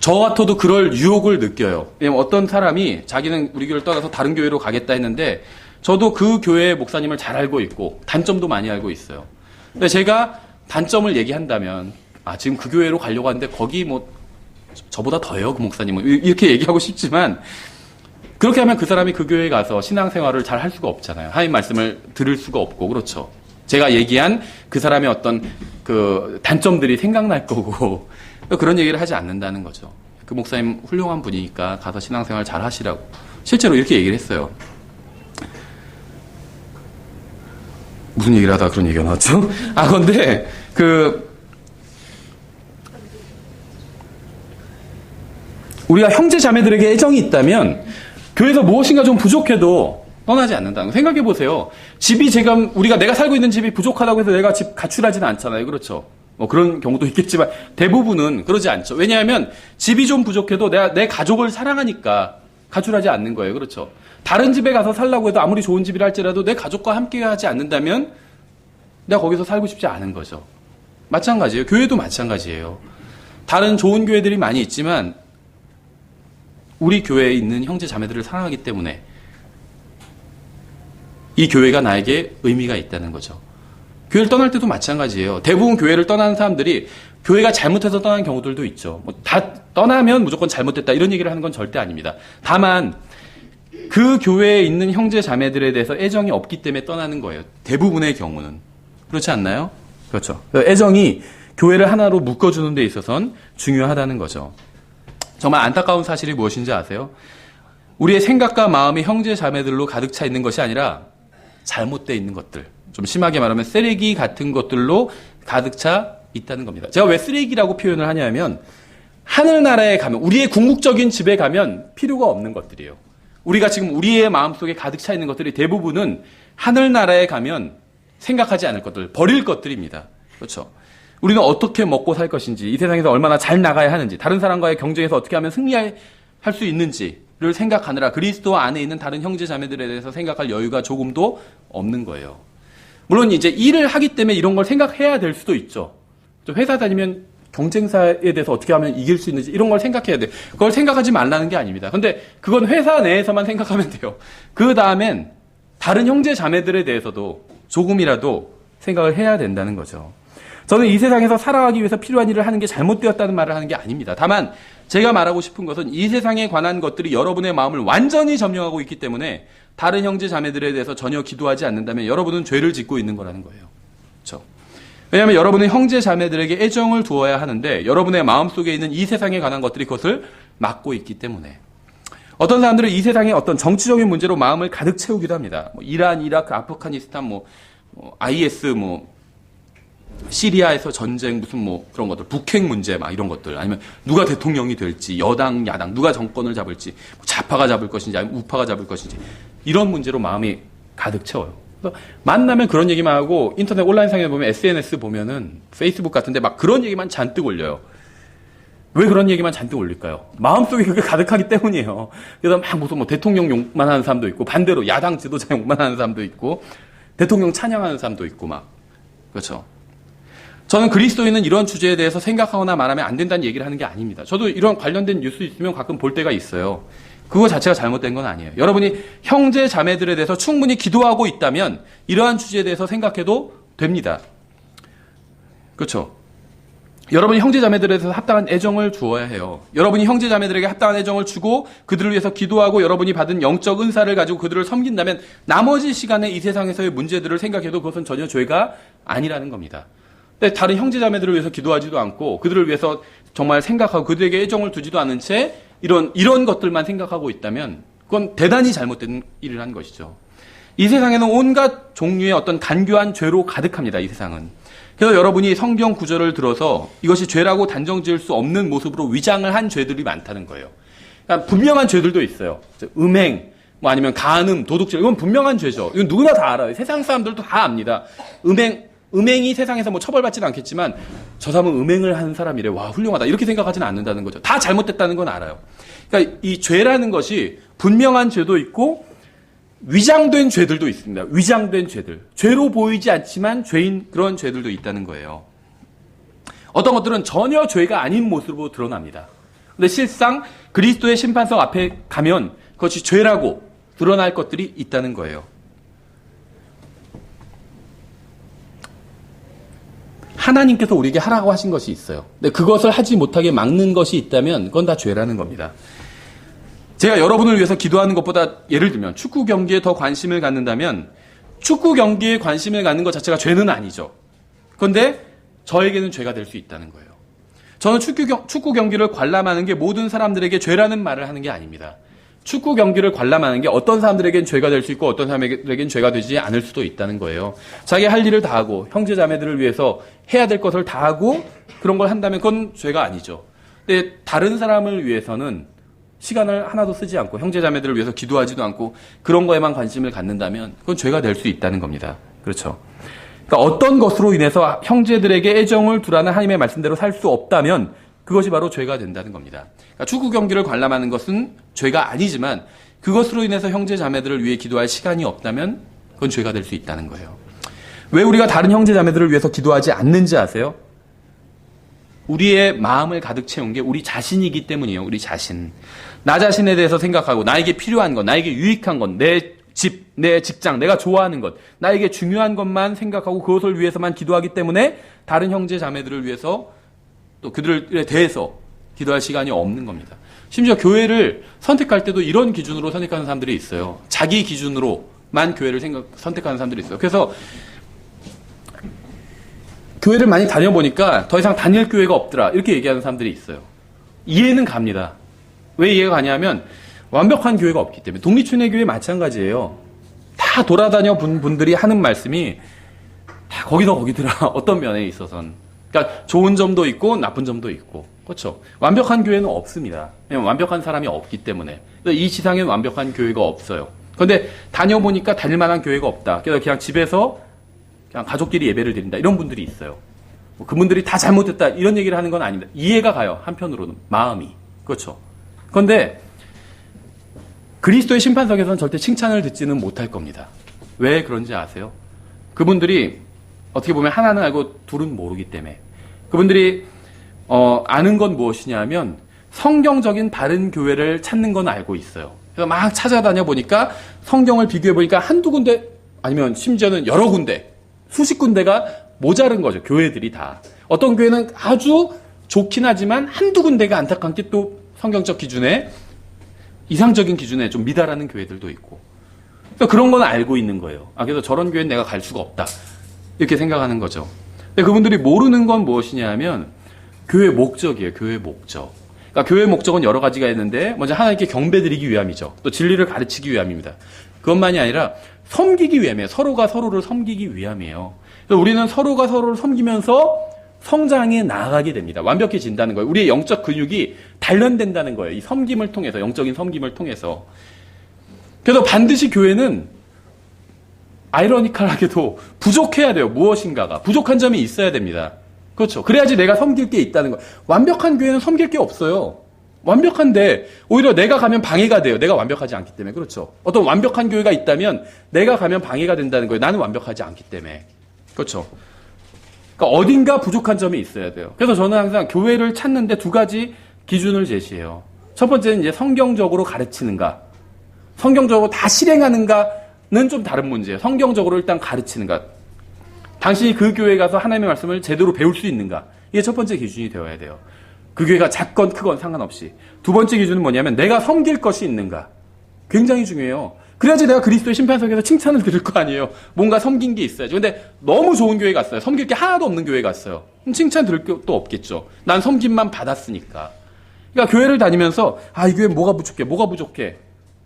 저 같아도 그럴 유혹을 느껴요. 왜냐면 어떤 사람이 자기는 우리 교회를 떠나서 다른 교회로 가겠다 했는데 저도 그 교회의 목사님을 잘 알고 있고 단점도 많이 알고 있어요. 근데 제가 단점을 얘기한다면 지금 그 교회로 가려고 하는데 거기 뭐 저보다 더해요 그 목사님은 이렇게 얘기하고 싶지만 그렇게 하면 그 사람이 그 교회에 가서 신앙생활을 잘 할 수가 없잖아요. 하나님 말씀을 들을 수가 없고 그렇죠. 제가 얘기한 그 사람의 어떤 그 단점들이 생각날 거고 그런 얘기를 하지 않는다는 거죠. 그 목사님 훌륭한 분이니까 가서 신앙생활 잘 하시라고 실제로 이렇게 얘기를 했어요. 무슨 얘기를 하다가 그런 얘기가 나왔죠? 근데 우리가 형제 자매들에게 애정이 있다면 교회에서 무엇인가 좀 부족해도 떠나지 않는다는 거. 생각해 보세요. 집이 내가 살고 있는 집이 부족하다고 해서 내가 집 가출하지는 않잖아요. 그렇죠? 뭐 그런 경우도 있겠지만 대부분은 그러지 않죠. 왜냐하면 집이 좀 부족해도 내가 내 가족을 사랑하니까 가출하지 않는 거예요. 그렇죠? 다른 집에 가서 살라고 해도 아무리 좋은 집이라 할지라도 내 가족과 함께 하지 않는다면 내가 거기서 살고 싶지 않은 거죠. 마찬가지예요. 교회도 마찬가지예요. 다른 좋은 교회들이 많이 있지만 우리 교회에 있는 형제 자매들을 사랑하기 때문에 이 교회가 나에게 의미가 있다는 거죠. 교회를 떠날 때도 마찬가지예요. 대부분 교회를 떠나는 사람들이 교회가 잘못해서 떠나는 경우들도 있죠. 다 떠나면 무조건 잘못됐다 이런 얘기를 하는 건 절대 아닙니다. 다만 그 교회에 있는 형제 자매들에 대해서 애정이 없기 때문에 떠나는 거예요. 대부분의 경우는. 그렇지 않나요? 그렇죠. 애정이 교회를 하나로 묶어주는 데 있어서는 중요하다는 거죠. 정말 안타까운 사실이 무엇인지 아세요? 우리의 생각과 마음이 형제 자매들로 가득 차 있는 것이 아니라 잘못되어 있는 것들, 좀 심하게 말하면 쓰레기 같은 것들로 가득 차 있다는 겁니다. 제가 왜 쓰레기라고 표현을 하냐면 하늘나라에 가면, 우리의 궁극적인 집에 가면 필요가 없는 것들이에요. 우리가 지금 우리의 마음속에 가득 차 있는 것들이 대부분은 하늘나라에 가면 생각하지 않을 것들, 버릴 것들입니다. 그렇죠? 우리는 어떻게 먹고 살 것인지, 이 세상에서 얼마나 잘 나가야 하는지, 다른 사람과의 경쟁에서 어떻게 하면 승리할 수 있는지를 생각하느라 그리스도 안에 있는 다른 형제 자매들에 대해서 생각할 여유가 조금도 없는 거예요. 물론 이제 일을 하기 때문에 이런 걸 생각해야 될 수도 있죠. 회사 다니면 경쟁사에 대해서 어떻게 하면 이길 수 있는지 이런 걸 생각해야 돼요. 그걸 생각하지 말라는 게 아닙니다. 근데 그건 회사 내에서만 생각하면 돼요. 그 다음엔 다른 형제 자매들에 대해서도 조금이라도 생각을 해야 된다는 거죠. 저는 이 세상에서 살아가기 위해서 필요한 일을 하는 게 잘못되었다는 말을 하는 게 아닙니다. 다만 제가 말하고 싶은 것은 이 세상에 관한 것들이 여러분의 마음을 완전히 점령하고 있기 때문에 다른 형제 자매들에 대해서 전혀 기도하지 않는다면 여러분은 죄를 짓고 있는 거라는 거예요. 그렇죠? 왜냐하면 여러분은 형제 자매들에게 애정을 두어야 하는데 여러분의 마음속에 있는 이 세상에 관한 것들이 그것을 막고 있기 때문에 어떤 사람들은 이 세상의 어떤 정치적인 문제로 마음을 가득 채우기도 합니다. 이란, 이라크, 아프가니스탄, IS, 시리아에서 전쟁, 그런 것들, 북핵 문제, 이런 것들, 아니면 누가 대통령이 될지, 여당, 야당, 누가 정권을 잡을지, 좌파가 잡을 것인지, 아니면 우파가 잡을 것인지, 이런 문제로 마음이 가득 채워요. 그래서 만나면 그런 얘기만 하고, 인터넷 온라인상에 보면, SNS 보면은, 페이스북 같은데 그런 얘기만 잔뜩 올려요. 왜 그런 얘기만 잔뜩 올릴까요? 마음속에 그게 가득하기 때문이에요. 그래서 무슨 대통령 욕만 하는 사람도 있고, 반대로 야당 지도자 욕만 하는 사람도 있고, 대통령 찬양하는 사람도 있고, 그렇죠. 저는 그리스도인은 이런 주제에 대해서 생각하거나 말하면 안 된다는 얘기를 하는 게 아닙니다. 저도 이런 관련된 뉴스 있으면 가끔 볼 때가 있어요. 그거 자체가 잘못된 건 아니에요. 여러분이 형제 자매들에 대해서 충분히 기도하고 있다면 이러한 주제에 대해서 생각해도 됩니다. 그렇죠? 여러분이 형제 자매들에 대해서 합당한 애정을 주어야 해요. 여러분이 형제 자매들에게 합당한 애정을 주고 그들을 위해서 기도하고 여러분이 받은 영적 은사를 가지고 그들을 섬긴다면 나머지 시간에 이 세상에서의 문제들을 생각해도 그것은 전혀 죄가 아니라는 겁니다. 근데 다른 형제 자매들을 위해서 기도하지도 않고 그들을 위해서 정말 생각하고 그들에게 애정을 두지도 않은 채 이런 것들만 생각하고 있다면 그건 대단히 잘못된 일을 한 것이죠. 이 세상에는 온갖 종류의 어떤 간교한 죄로 가득합니다. 이 세상은. 그래서 여러분이 성경 구절을 들어서 이것이 죄라고 단정 지을 수 없는 모습으로 위장을 한 죄들이 많다는 거예요. 그러니까 분명한 죄들도 있어요. 음행, 뭐 아니면 간음, 도둑질, 이건 분명한 죄죠. 이건 누구나 다 알아요. 세상 사람들도 다 압니다. 음행이 세상에서 뭐 처벌받지는 않겠지만 저 사람은 음행을 하는 사람이래. 와, 훌륭하다. 이렇게 생각하지는 않는다는 거죠. 다 잘못됐다는 건 알아요. 그러니까 이 죄라는 것이 분명한 죄도 있고 위장된 죄들도 있습니다. 위장된 죄들. 죄로 보이지 않지만 죄인 그런 죄들도 있다는 거예요. 어떤 것들은 전혀 죄가 아닌 모습으로 드러납니다. 근데 실상 그리스도의 심판석 앞에 가면 그것이 죄라고 드러날 것들이 있다는 거예요. 하나님께서 우리에게 하라고 하신 것이 있어요. 근데 그것을 하지 못하게 막는 것이 있다면 그건 다 죄라는 겁니다. 제가 여러분을 위해서 기도하는 것보다 예를 들면 축구 경기에 더 관심을 갖는다면 축구 경기에 관심을 갖는 것 자체가 죄는 아니죠. 그런데 저에게는 죄가 될 수 있다는 거예요. 저는 축구 경기를 관람하는 게 모든 사람들에게 죄라는 말을 하는 게 아닙니다. 축구 경기를 관람하는 게 어떤 사람들에겐 죄가 될 수 있고 어떤 사람에겐 죄가 되지 않을 수도 있다는 거예요. 자기 할 일을 다 하고 형제 자매들을 위해서 해야 될 것을 다 하고 그런 걸 한다면 그건 죄가 아니죠. 근데 다른 사람을 위해서는 시간을 하나도 쓰지 않고 형제 자매들을 위해서 기도하지도 않고 그런 거에만 관심을 갖는다면 그건 죄가 될 수 있다는 겁니다. 그렇죠. 그러니까 어떤 것으로 인해서 형제들에게 애정을 두라는 하나님의 말씀대로 살 수 없다면 그것이 바로 죄가 된다는 겁니다. 그러니까 축구 경기를 관람하는 것은 죄가 아니지만 그것으로 인해서 형제 자매들을 위해 기도할 시간이 없다면 그건 죄가 될 수 있다는 거예요. 왜 우리가 다른 형제 자매들을 위해서 기도하지 않는지 아세요? 우리의 마음을 가득 채운 게 우리 자신이기 때문이에요. 우리 자신. 나 자신에 대해서 생각하고 나에게 필요한 것, 나에게 유익한 것, 내 집, 내 직장, 내가 좋아하는 것, 나에게 중요한 것만 생각하고 그것을 위해서만 기도하기 때문에 다른 형제 자매들을 위해서 또 그들에 대해서 기도할 시간이 없는 겁니다. 심지어 교회를 선택할 때도 이런 기준으로 선택하는 사람들이 있어요. 자기 기준으로만 교회를 선택하는 사람들이 있어요. 그래서 교회를 많이 다녀보니까 더 이상 다닐 교회가 없더라 이렇게 얘기하는 사람들이 있어요. 이해는 갑니다. 왜 이해가 가냐면 완벽한 교회가 없기 때문에. 독립춘회교회 마찬가지예요. 다 돌아다녀 본 분들이 하는 말씀이 다 거기더라. 어떤 면에 있어서는. 그러니까 좋은 점도 있고 나쁜 점도 있고. 그렇죠. 완벽한 교회는 없습니다. 왜냐면 완벽한 사람이 없기 때문에. 이 지상에는 완벽한 교회가 없어요. 그런데 다녀보니까 다닐 만한 교회가 없다. 그래서 그냥 집에서 그냥 가족끼리 예배를 드린다. 이런 분들이 있어요. 그분들이 다 잘못했다. 이런 얘기를 하는 건 아닙니다. 이해가 가요. 한편으로는. 마음이. 그렇죠. 그런데 그리스도의 심판석에서는 절대 칭찬을 듣지는 못할 겁니다. 왜 그런지 아세요? 그분들이 어떻게 보면 하나는 알고 둘은 모르기 때문에. 그분들이 아는 건 무엇이냐면 성경적인 바른 교회를 찾는 건 알고 있어요. 그래서 막 찾아다녀 보니까 성경을 비교해 보니까 한두 군데 아니면 심지어는 여러 군데 수십 군데가 모자른 거죠. 교회들이 다. 어떤 교회는 아주 좋긴 하지만 한두 군데가 안타깝게 또 성경적 기준에 이상적인 기준에 좀 미달하는 교회들도 있고. 그러니까 그런 건 알고 있는 거예요. 그래서 저런 교회는 내가 갈 수가 없다. 이렇게 생각하는 거죠. 근데 그분들이 모르는 건 무엇이냐면 교회의 목적이에요. 교회의 목적. 그러니까 교회의 목적은 여러 가지가 있는데 먼저 하나님께 경배드리기 위함이죠. 또 진리를 가르치기 위함입니다. 그것만이 아니라 섬기기 위함이에요. 서로가 서로를 섬기기 위함이에요. 그래서 우리는 서로가 서로를 섬기면서 성장해 나아가게 됩니다. 완벽해진다는 거예요. 우리의 영적 근육이 단련된다는 거예요. 이 섬김을 통해서, 영적인 섬김을 통해서. 그래서 반드시 교회는 아이러니컬하게도 부족해야 돼요. 무엇인가가. 부족한 점이 있어야 됩니다. 그렇죠. 그래야지 내가 섬길 게 있다는 거예요. 완벽한 교회는 섬길 게 없어요. 완벽한데 오히려 내가 가면 방해가 돼요. 내가 완벽하지 않기 때문에. 그렇죠. 어떤 완벽한 교회가 있다면 내가 가면 방해가 된다는 거예요. 나는 완벽하지 않기 때문에. 그렇죠. 그러니까 어딘가 부족한 점이 있어야 돼요. 그래서 저는 항상 교회를 찾는데 두 가지 기준을 제시해요. 첫 번째는 이제 성경적으로 가르치는가, 성경적으로 다 실행하는가는 좀 다른 문제예요. 성경적으로 일단 가르치는가, 당신이 그 교회에 가서 하나님의 말씀을 제대로 배울 수 있는가, 이게 첫 번째 기준이 되어야 돼요. 그 교회가 작건 크건 상관없이. 두 번째 기준은 뭐냐면 내가 섬길 것이 있는가. 굉장히 중요해요. 그래야지 내가 그리스도의 심판석에서 칭찬을 들을 거 아니에요. 뭔가 섬긴 게 있어야죠. 근데 너무 좋은 교회 갔어요. 섬길 게 하나도 없는 교회 갔어요. 그럼 칭찬 들을 것도 없겠죠. 난 섬김만 받았으니까. 그러니까 교회를 다니면서 이 교회 뭐가 부족해.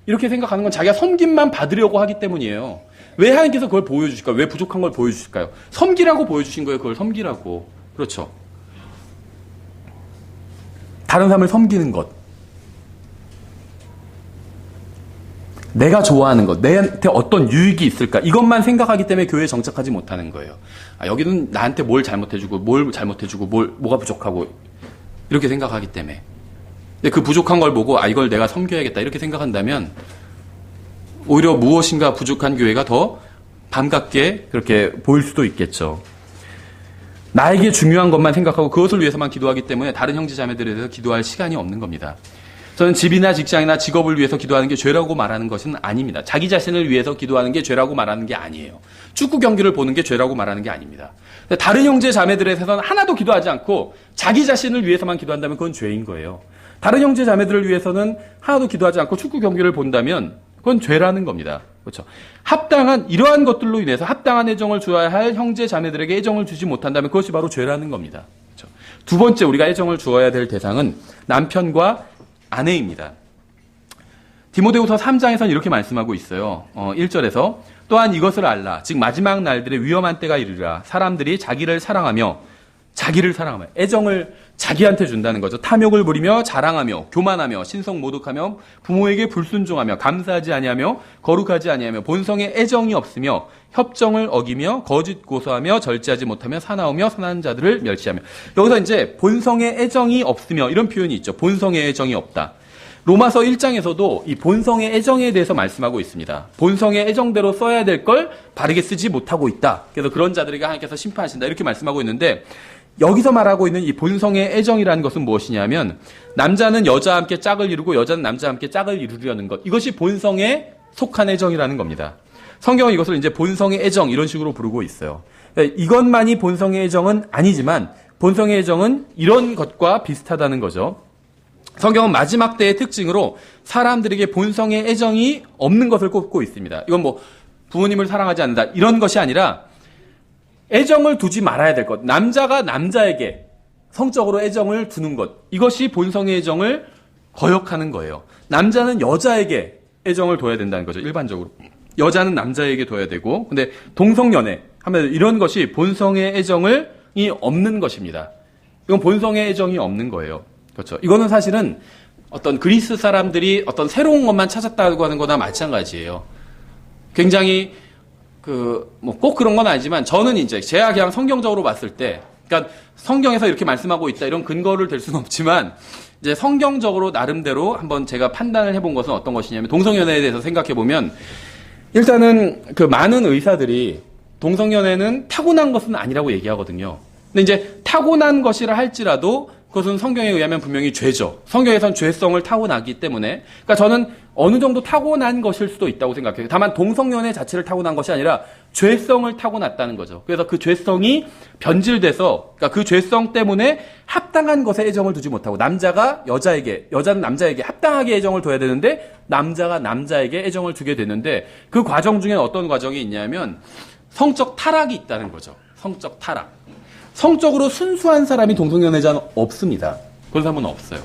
이렇게 생각하는 건 자기가 섬김만 받으려고 하기 때문이에요. 왜 하나님께서 그걸 보여주실까요? 왜 부족한 걸 보여주실까요? 섬기라고 보여주신 거예요. 그걸 섬기라고. 그렇죠. 다른 사람을 섬기는 것. 내가 좋아하는 것, 내한테 어떤 유익이 있을까? 이것만 생각하기 때문에 교회에 정착하지 못하는 거예요. 여기는 나한테 뭘 잘못해주고, 뭐가 부족하고, 이렇게 생각하기 때문에. 근데 그 부족한 걸 보고, 이걸 내가 섬겨야겠다, 이렇게 생각한다면, 오히려 무엇인가 부족한 교회가 더 반갑게 그렇게 보일 수도 있겠죠. 나에게 중요한 것만 생각하고 그것을 위해서만 기도하기 때문에 다른 형제 자매들에 대해서 기도할 시간이 없는 겁니다. 저는 집이나 직장이나 직업을 위해서 기도하는 게 죄라고 말하는 것은 아닙니다. 자기 자신을 위해서 기도하는 게 죄라고 말하는 게 아니에요. 축구 경기를 보는 게 죄라고 말하는 게 아닙니다. 다른 형제 자매들에 대해서는 하나도 기도하지 않고 자기 자신을 위해서만 기도한다면 그건 죄인 거예요. 다른 형제 자매들을 위해서는 하나도 기도하지 않고 축구 경기를 본다면 그건 죄라는 겁니다. 그렇죠. 이러한 것들로 인해서 합당한 애정을 주어야 할 형제 자매들에게 애정을 주지 못한다면 그것이 바로 죄라는 겁니다. 그렇죠. 두 번째 우리가 애정을 주어야 될 대상은 남편과 아내입니다. 디모데후서 3장에서는 이렇게 말씀하고 있어요. 1절에서 또한 이것을 알라. 즉 마지막 날들에 위험한 때가 이르리라. 사람들이 자기를 사랑하며 애정을 자기한테 준다는 거죠. 탐욕을 부리며 자랑하며 교만하며 신성 모독하며 부모에게 불순종하며 감사하지 아니하며 거룩하지 아니하며 본성에 애정이 없으며 협정을 어기며 거짓 고소하며 절제하지 못하며 사나우며 선한 자들을 멸시하며. 여기서 이제 본성에 애정이 없으며 이런 표현이 있죠. 본성에 애정이 없다. 로마서 1장에서도 이 본성의 애정에 대해서 말씀하고 있습니다. 본성의 애정대로 써야 될 걸 바르게 쓰지 못하고 있다. 그래서 그런 자들에게 하나님께서 심판하신다. 이렇게 말씀하고 있는데 여기서 말하고 있는 이 본성의 애정이라는 것은 무엇이냐면 남자는 여자와 함께 짝을 이루고 여자는 남자와 함께 짝을 이루려는 것. 이것이 본성에 속한 애정이라는 겁니다. 성경은 이것을 이제 본성의 애정 이런 식으로 부르고 있어요. 이것만이 본성의 애정은 아니지만 본성의 애정은 이런 것과 비슷하다는 거죠. 성경은 마지막 때의 특징으로 사람들에게 본성의 애정이 없는 것을 꼽고 있습니다. 이건 뭐 부모님을 사랑하지 않는다 이런 것이 아니라 애정을 두지 말아야 될 것. 남자가 남자에게 성적으로 애정을 두는 것. 이것이 본성의 애정을 거역하는 거예요. 남자는 여자에게 애정을 둬야 된다는 거죠. 일반적으로. 여자는 남자에게 둬야 되고. 근데 동성연애 하면 이런 것이 본성의 애정이 없는 것입니다. 이건 본성의 애정이 없는 거예요. 그렇죠. 이거는 사실은 어떤 그리스 사람들이 어떤 새로운 것만 찾았다고 하는 거나 마찬가지예요. 굉장히 꼭 그런 건 아니지만 저는 이제 제가 그냥 성경적으로 봤을 때, 그러니까 성경에서 이렇게 말씀하고 있다 이런 근거를 댈 수는 없지만 이제 성경적으로 나름대로 한번 제가 판단을 해본 것은 어떤 것이냐면 동성연애에 대해서 생각해 보면 일단은 그 많은 의사들이 동성연애는 타고난 것은 아니라고 얘기하거든요. 근데 이제 타고난 것이라 할지라도 그것은 성경에 의하면 분명히 죄죠. 성경에선 죄성을 타고나기 때문에. 그러니까 저는 어느 정도 타고난 것일 수도 있다고 생각해요. 다만 동성연애 자체를 타고난 것이 아니라 죄성을 타고났다는 거죠. 그래서 그 죄성이 변질돼서, 그러니까 그 죄성 때문에 합당한 것에 애정을 두지 못하고 남자가 여자에게, 여자는 남자에게 합당하게 애정을 둬야 되는데 남자가 남자에게 애정을 두게 되는데 그 과정 중에 어떤 과정이 있냐면 성적 타락이 있다는 거죠. 성적 타락. 성적으로 순수한 사람이 동성연애자는 없습니다. 그런 사람은 없어요.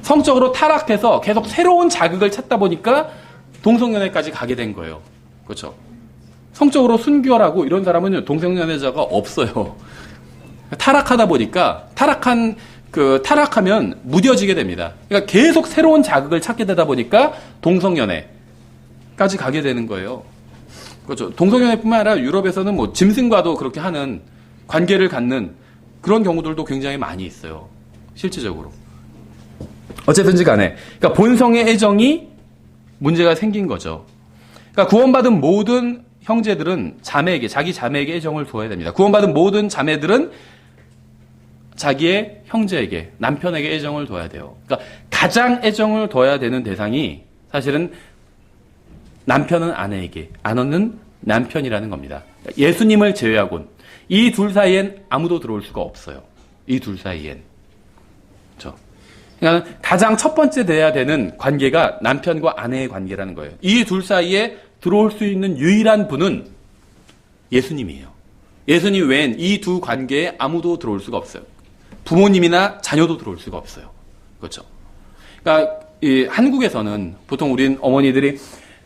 성적으로 타락해서 계속 새로운 자극을 찾다 보니까 동성연애까지 가게 된 거예요. 그렇죠? 성적으로 순결하고 이런 사람은 동성연애자가 없어요. 타락하다 보니까 타락하면 무뎌지게 됩니다. 그러니까 계속 새로운 자극을 찾게 되다 보니까 동성연애까지 가게 되는 거예요. 그렇죠? 동성연애뿐만 아니라 유럽에서는 뭐 짐승과도 그렇게 하는 관계를 갖는 그런 경우들도 굉장히 많이 있어요. 실질적으로. 어쨌든지 간에. 그러니까 본성의 애정이 문제가 생긴 거죠. 그러니까 구원받은 모든 형제들은 자기 자매에게 애정을 두어야 됩니다. 구원받은 모든 자매들은 자기의 형제에게, 남편에게 애정을 둬야 돼요. 그러니까 가장 애정을 둬야 되는 대상이 사실은 남편은 아내에게, 아내는 남편이라는 겁니다. 예수님을 제외하고는 이 둘 사이엔 아무도 들어올 수가 없어요. 이 둘 사이엔. 그렇죠? 그러니까 가장 첫 번째 돼야 되는 관계가 남편과 아내의 관계라는 거예요. 이 둘 사이에 들어올 수 있는 유일한 분은 예수님이에요. 예수님 외엔 이 두 관계에 아무도 들어올 수가 없어요. 부모님이나 자녀도 들어올 수가 없어요. 그렇죠? 그러니까 이 한국에서는 보통 우린 어머니들이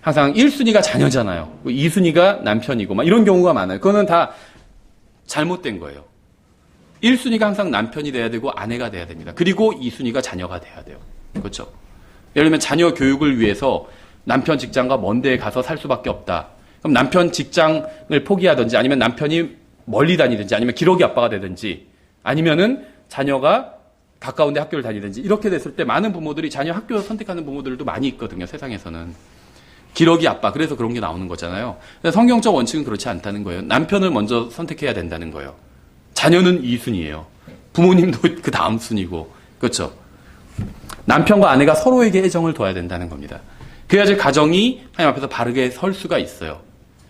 항상 1순위가 자녀잖아요. 2순위가 남편이고 막 이런 경우가 많아요. 그거는 다 잘못된 거예요. 1순위가 항상 남편이 돼야 되고 아내가 돼야 됩니다. 그리고 2순위가 자녀가 돼야 돼요. 그렇죠? 예를 들면 자녀 교육을 위해서 남편 직장과 먼 데에 가서 살 수밖에 없다. 그럼 남편 직장을 포기하든지 아니면 남편이 멀리 다니든지 아니면 기러기 아빠가 되든지 아니면은 자녀가 가까운 데 학교를 다니든지 이렇게 됐을 때 많은 부모들이 자녀 학교 선택하는 부모들도 많이 있거든요. 세상에서는. 기러기 아빠. 그래서 그런 게 나오는 거잖아요. 성경적 원칙은 그렇지 않다는 거예요. 남편을 먼저 선택해야 된다는 거예요. 자녀는 2순위예요. 부모님도 그 다음 순위고. 그렇죠? 남편과 아내가 서로에게 애정을 둬야 된다는 겁니다. 그래야지 가정이 하나님 앞에서 바르게 설 수가 있어요.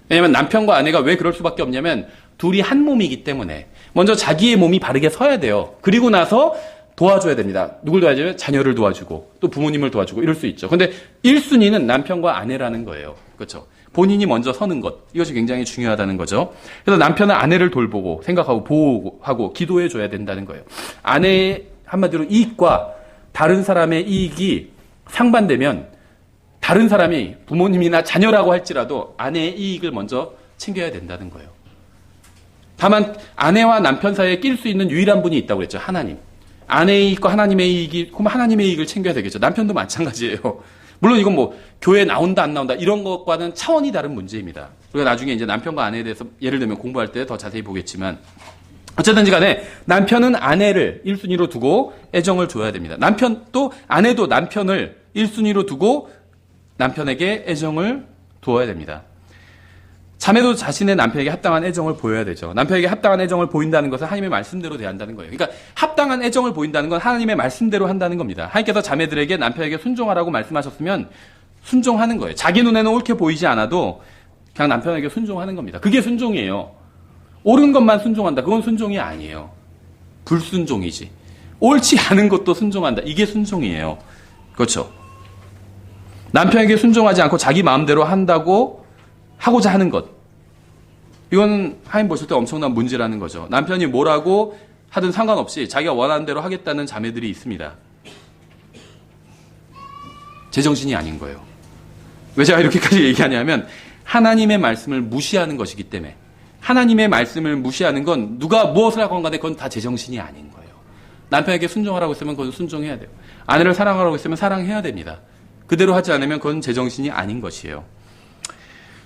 왜냐하면 남편과 아내가 왜 그럴 수밖에 없냐면 둘이 한 몸이기 때문에 먼저 자기의 몸이 바르게 서야 돼요. 그리고 나서 도와줘야 됩니다. 누굴 도와줘요? 자녀를 도와주고 또 부모님을 도와주고 이럴 수 있죠. 근데 1순위는 남편과 아내라는 거예요. 그렇죠? 본인이 먼저 서는 것. 이것이 굉장히 중요하다는 거죠. 그래서 남편은 아내를 돌보고 생각하고 보호하고 기도해 줘야 된다는 거예요. 아내의 한마디로 이익과 다른 사람의 이익이 상반되면 다른 사람이 부모님이나 자녀라고 할지라도 아내의 이익을 먼저 챙겨야 된다는 거예요. 다만 아내와 남편 사이에 낄 수 있는 유일한 분이 있다고 그랬죠. 하나님. 아내의 이익과 하나님의 이익이, 그럼 하나님의 이익을 챙겨야 되겠죠. 남편도 마찬가지예요. 물론 이건 뭐 교회 나온다 안 나온다 이런 것과는 차원이 다른 문제입니다. 우리가 나중에 이제 남편과 아내에 대해서 예를 들면 공부할 때 더 자세히 보겠지만 어쨌든지 간에 남편은 아내를 1순위로 두고 애정을 줘야 됩니다. 남편도 아내도 남편을 1순위로 두고 남편에게 애정을 두어야 됩니다. 자매도 자신의 남편에게 합당한 애정을 보여야 되죠. 남편에게 합당한 애정을 보인다는 것은 하나님의 말씀대로 대한다는 거예요. 그러니까 합당한 애정을 보인다는 건 하나님의 말씀대로 한다는 겁니다. 하나님께서 자매들에게 남편에게 순종하라고 말씀하셨으면 순종하는 거예요. 자기 눈에는 옳게 보이지 않아도 그냥 남편에게 순종하는 겁니다. 그게 순종이에요. 옳은 것만 순종한다. 그건 순종이 아니에요. 불순종이지. 옳지 않은 것도 순종한다. 이게 순종이에요. 그렇죠? 남편에게 순종하지 않고 자기 마음대로 한다고 하고자 하는 것. 이건 하나님 보실 때 엄청난 문제라는 거죠. 남편이 뭐라고 하든 상관없이 자기가 원하는 대로 하겠다는 자매들이 있습니다. 제정신이 아닌 거예요. 왜 제가 이렇게까지 얘기하냐면 하나님의 말씀을 무시하는 것이기 때문에 하나님의 말씀을 무시하는 건 누가 무엇을 하건 간에 그건 다 제정신이 아닌 거예요. 남편에게 순종하라고 했으면 그건 순종해야 돼요. 아내를 사랑하라고 했으면 사랑해야 됩니다. 그대로 하지 않으면 그건 제정신이 아닌 것이에요.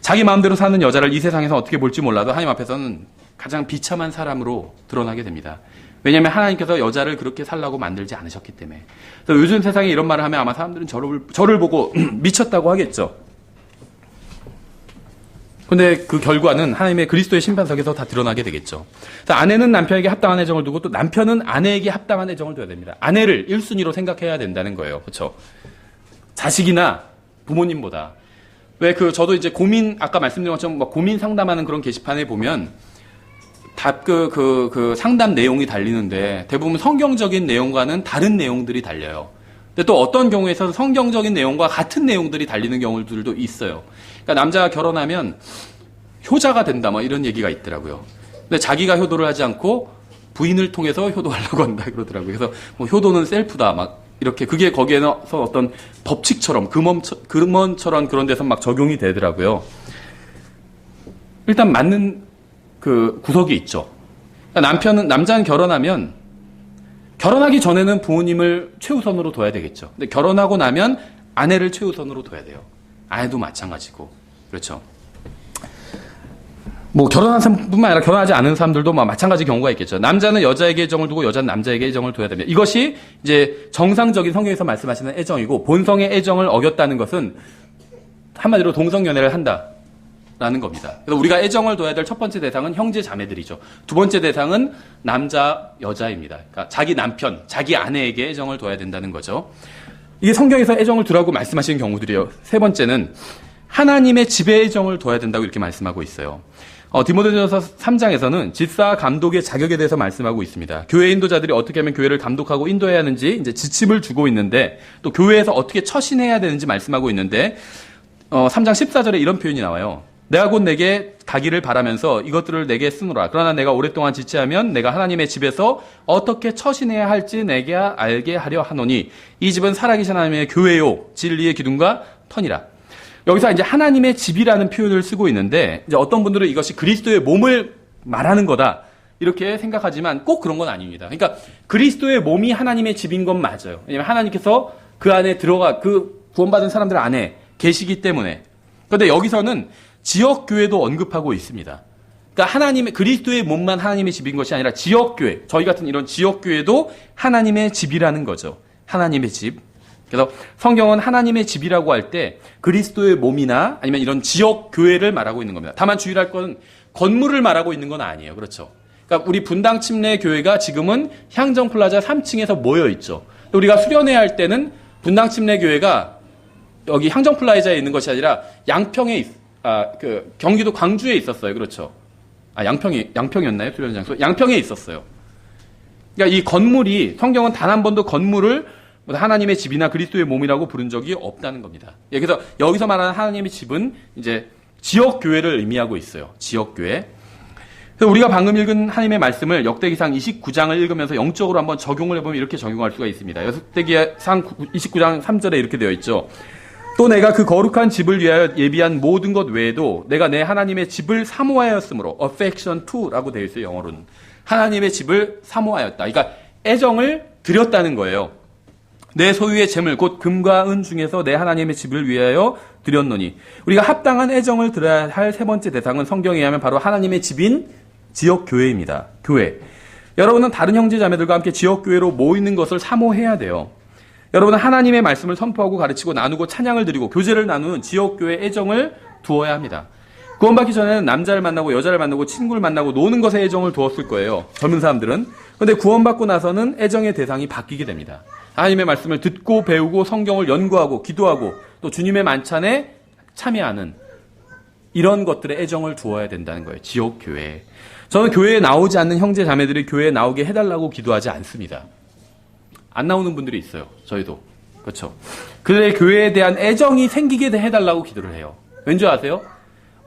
자기 마음대로 사는 여자를 이 세상에서 어떻게 볼지 몰라도 하나님 앞에서는 가장 비참한 사람으로 드러나게 됩니다. 왜냐하면 하나님께서 여자를 그렇게 살라고 만들지 않으셨기 때문에. 그래서 요즘 세상에 이런 말을 하면 아마 사람들은 저를 보고 미쳤다고 하겠죠. 근데 그 결과는 하나님의 그리스도의 심판석에서 다 드러나게 되겠죠. 그래서 아내는 남편에게 합당한 애정을 두고 또 남편은 아내에게 합당한 애정을 둬야 됩니다. 아내를 1순위로 생각해야 된다는 거예요. 그렇죠? 자식이나 부모님보다. 왜 저도 이제 아까 말씀드린 것처럼 막 고민 상담하는 그런 게시판에 보면 상담 내용이 달리는데 대부분 성경적인 내용과는 다른 내용들이 달려요. 근데 또 어떤 경우에서는 성경적인 내용과 같은 내용들이 달리는 경우들도 있어요. 그러니까 남자가 결혼하면 효자가 된다, 뭐 이런 얘기가 있더라고요. 근데 자기가 효도를 하지 않고 부인을 통해서 효도하려고 한다 그러더라고요. 그래서 뭐 효도는 셀프다, 막 이렇게 그게 거기에서 어떤 법칙처럼 금원처럼 그런 데서 막 적용이 되더라고요. 일단 맞는 그 구석이 있죠. 그러니까 남자는 결혼하기 전에는 부모님을 최우선으로 둬야 되겠죠. 근데 결혼하고 나면 아내를 최우선으로 둬야 돼요. 아내도 마찬가지고. 그렇죠. 뭐 결혼한 사람뿐만 아니라 결혼하지 않은 사람들도 마찬가지 경우가 있겠죠. 남자는 여자에게 애정을 두고 여자는 남자에게 애정을 둬야 됩니다. 이것이 이제 정상적인 성경에서 말씀하시는 애정이고 본성의 애정을 어겼다는 것은 한마디로 동성연애를 한다라는 겁니다. 그래서 우리가 애정을 둬야 될 첫 번째 대상은 형제 자매들이죠. 두 번째 대상은 남자 여자입니다. 그러니까 자기 남편, 자기 아내에게 애정을 둬야 된다는 거죠. 이게 성경에서 애정을 두라고 말씀하시는 경우들이에요. 세 번째는 하나님의 집에 애정을 둬야 된다고 이렇게 말씀하고 있어요. 디모데전서 3장에서는 집사 감독의 자격에 대해서 말씀하고 있습니다. 교회 인도자들이 어떻게 하면 교회를 감독하고 인도해야 하는지 이제 지침을 주고 있는데 또 교회에서 어떻게 처신해야 되는지 말씀하고 있는데 3장 14절에 이런 표현이 나와요. 내가 곧 내게 가기를 바라면서 이것들을 내게 쓰노라. 그러나 내가 오랫동안 지체하면 내가 하나님의 집에서 어떻게 처신해야 할지 내게 알게 하려 하노니 이 집은 살아계신 하나님의 교회요 진리의 기둥과 터니라. 여기서 이제 하나님의 집이라는 표현을 쓰고 있는데, 이제 어떤 분들은 이것이 그리스도의 몸을 말하는 거다, 이렇게 생각하지만 꼭 그런 건 아닙니다. 그러니까 그리스도의 몸이 하나님의 집인 건 맞아요. 왜냐하면 하나님께서 그 안에 그 구원받은 사람들 안에 계시기 때문에. 그런데 여기서는 지역교회도 언급하고 있습니다. 그러니까 그리스도의 몸만 하나님의 집인 것이 아니라 지역교회, 저희 같은 이런 지역교회도 하나님의 집이라는 거죠. 하나님의 집. 그래서 성경은 하나님의 집이라고 할 때 그리스도의 몸이나 아니면 이런 지역교회를 말하고 있는 겁니다. 다만 주의할 건 건물을 말하고 있는 건 아니에요. 그렇죠? 그러니까 우리 분당 침례 교회가 지금은 향정플라자 3층에서 모여 있죠. 우리가 수련회 할 때는 분당 침례 교회가 여기 향정플라자에 있는 것이 아니라 양평에 경기도 광주에 있었어요. 그렇죠? 양평이었나요? 수련 장소? 양평에 있었어요. 그러니까 이 건물이, 성경은 단 한 번도 건물을 하나님의 집이나 그리스도의 몸이라고 부른 적이 없다는 겁니다. 그래서 여기서 말하는 하나님의 집은 이제 지역교회를 의미하고 있어요. 지역교회. 그래서 우리가 방금 읽은 하나님의 말씀을 역대기상 29장을 읽으면서 영적으로 한번 적용을 해보면 이렇게 적용할 수가 있습니다. 역대기상 29장 3절에 이렇게 되어 있죠. 또 내가 그 거룩한 집을 위하여 예비한 모든 것 외에도 내가 내 하나님의 집을 사모하였으므로 affection to라고 되어 있어요. 영어로는. 하나님의 집을 사모하였다. 그러니까 애정을 드렸다는 거예요. 내 소유의 재물 곧 금과 은 중에서 내 하나님의 집을 위하여 드렸노니. 우리가 합당한 애정을 드려야 할 세 번째 대상은 성경에 의하면 바로 하나님의 집인 지역교회입니다. 교회. 여러분은 다른 형제자매들과 함께 지역교회로 모이는 것을 사모해야 돼요. 여러분은 하나님의 말씀을 선포하고 가르치고 나누고 찬양을 드리고 교제를 나누는 지역교회 애정을 두어야 합니다. 구원받기 전에는 남자를 만나고 여자를 만나고 친구를 만나고 노는 것에 애정을 두었을 거예요. 젊은 사람들은. 그런데 구원받고 나서는 애정의 대상이 바뀌게 됩니다. 하나님의 말씀을 듣고 배우고 성경을 연구하고 기도하고 또 주님의 만찬에 참여하는 이런 것들에 애정을 두어야 된다는 거예요. 지역교회. 저는 교회에 나오지 않는 형제 자매들이 교회에 나오게 해달라고 기도하지 않습니다. 안 나오는 분들이 있어요. 저희도. 그렇죠. 그들의 교회에 대한 애정이 생기게 해달라고 기도를 해요. 왠지 아세요?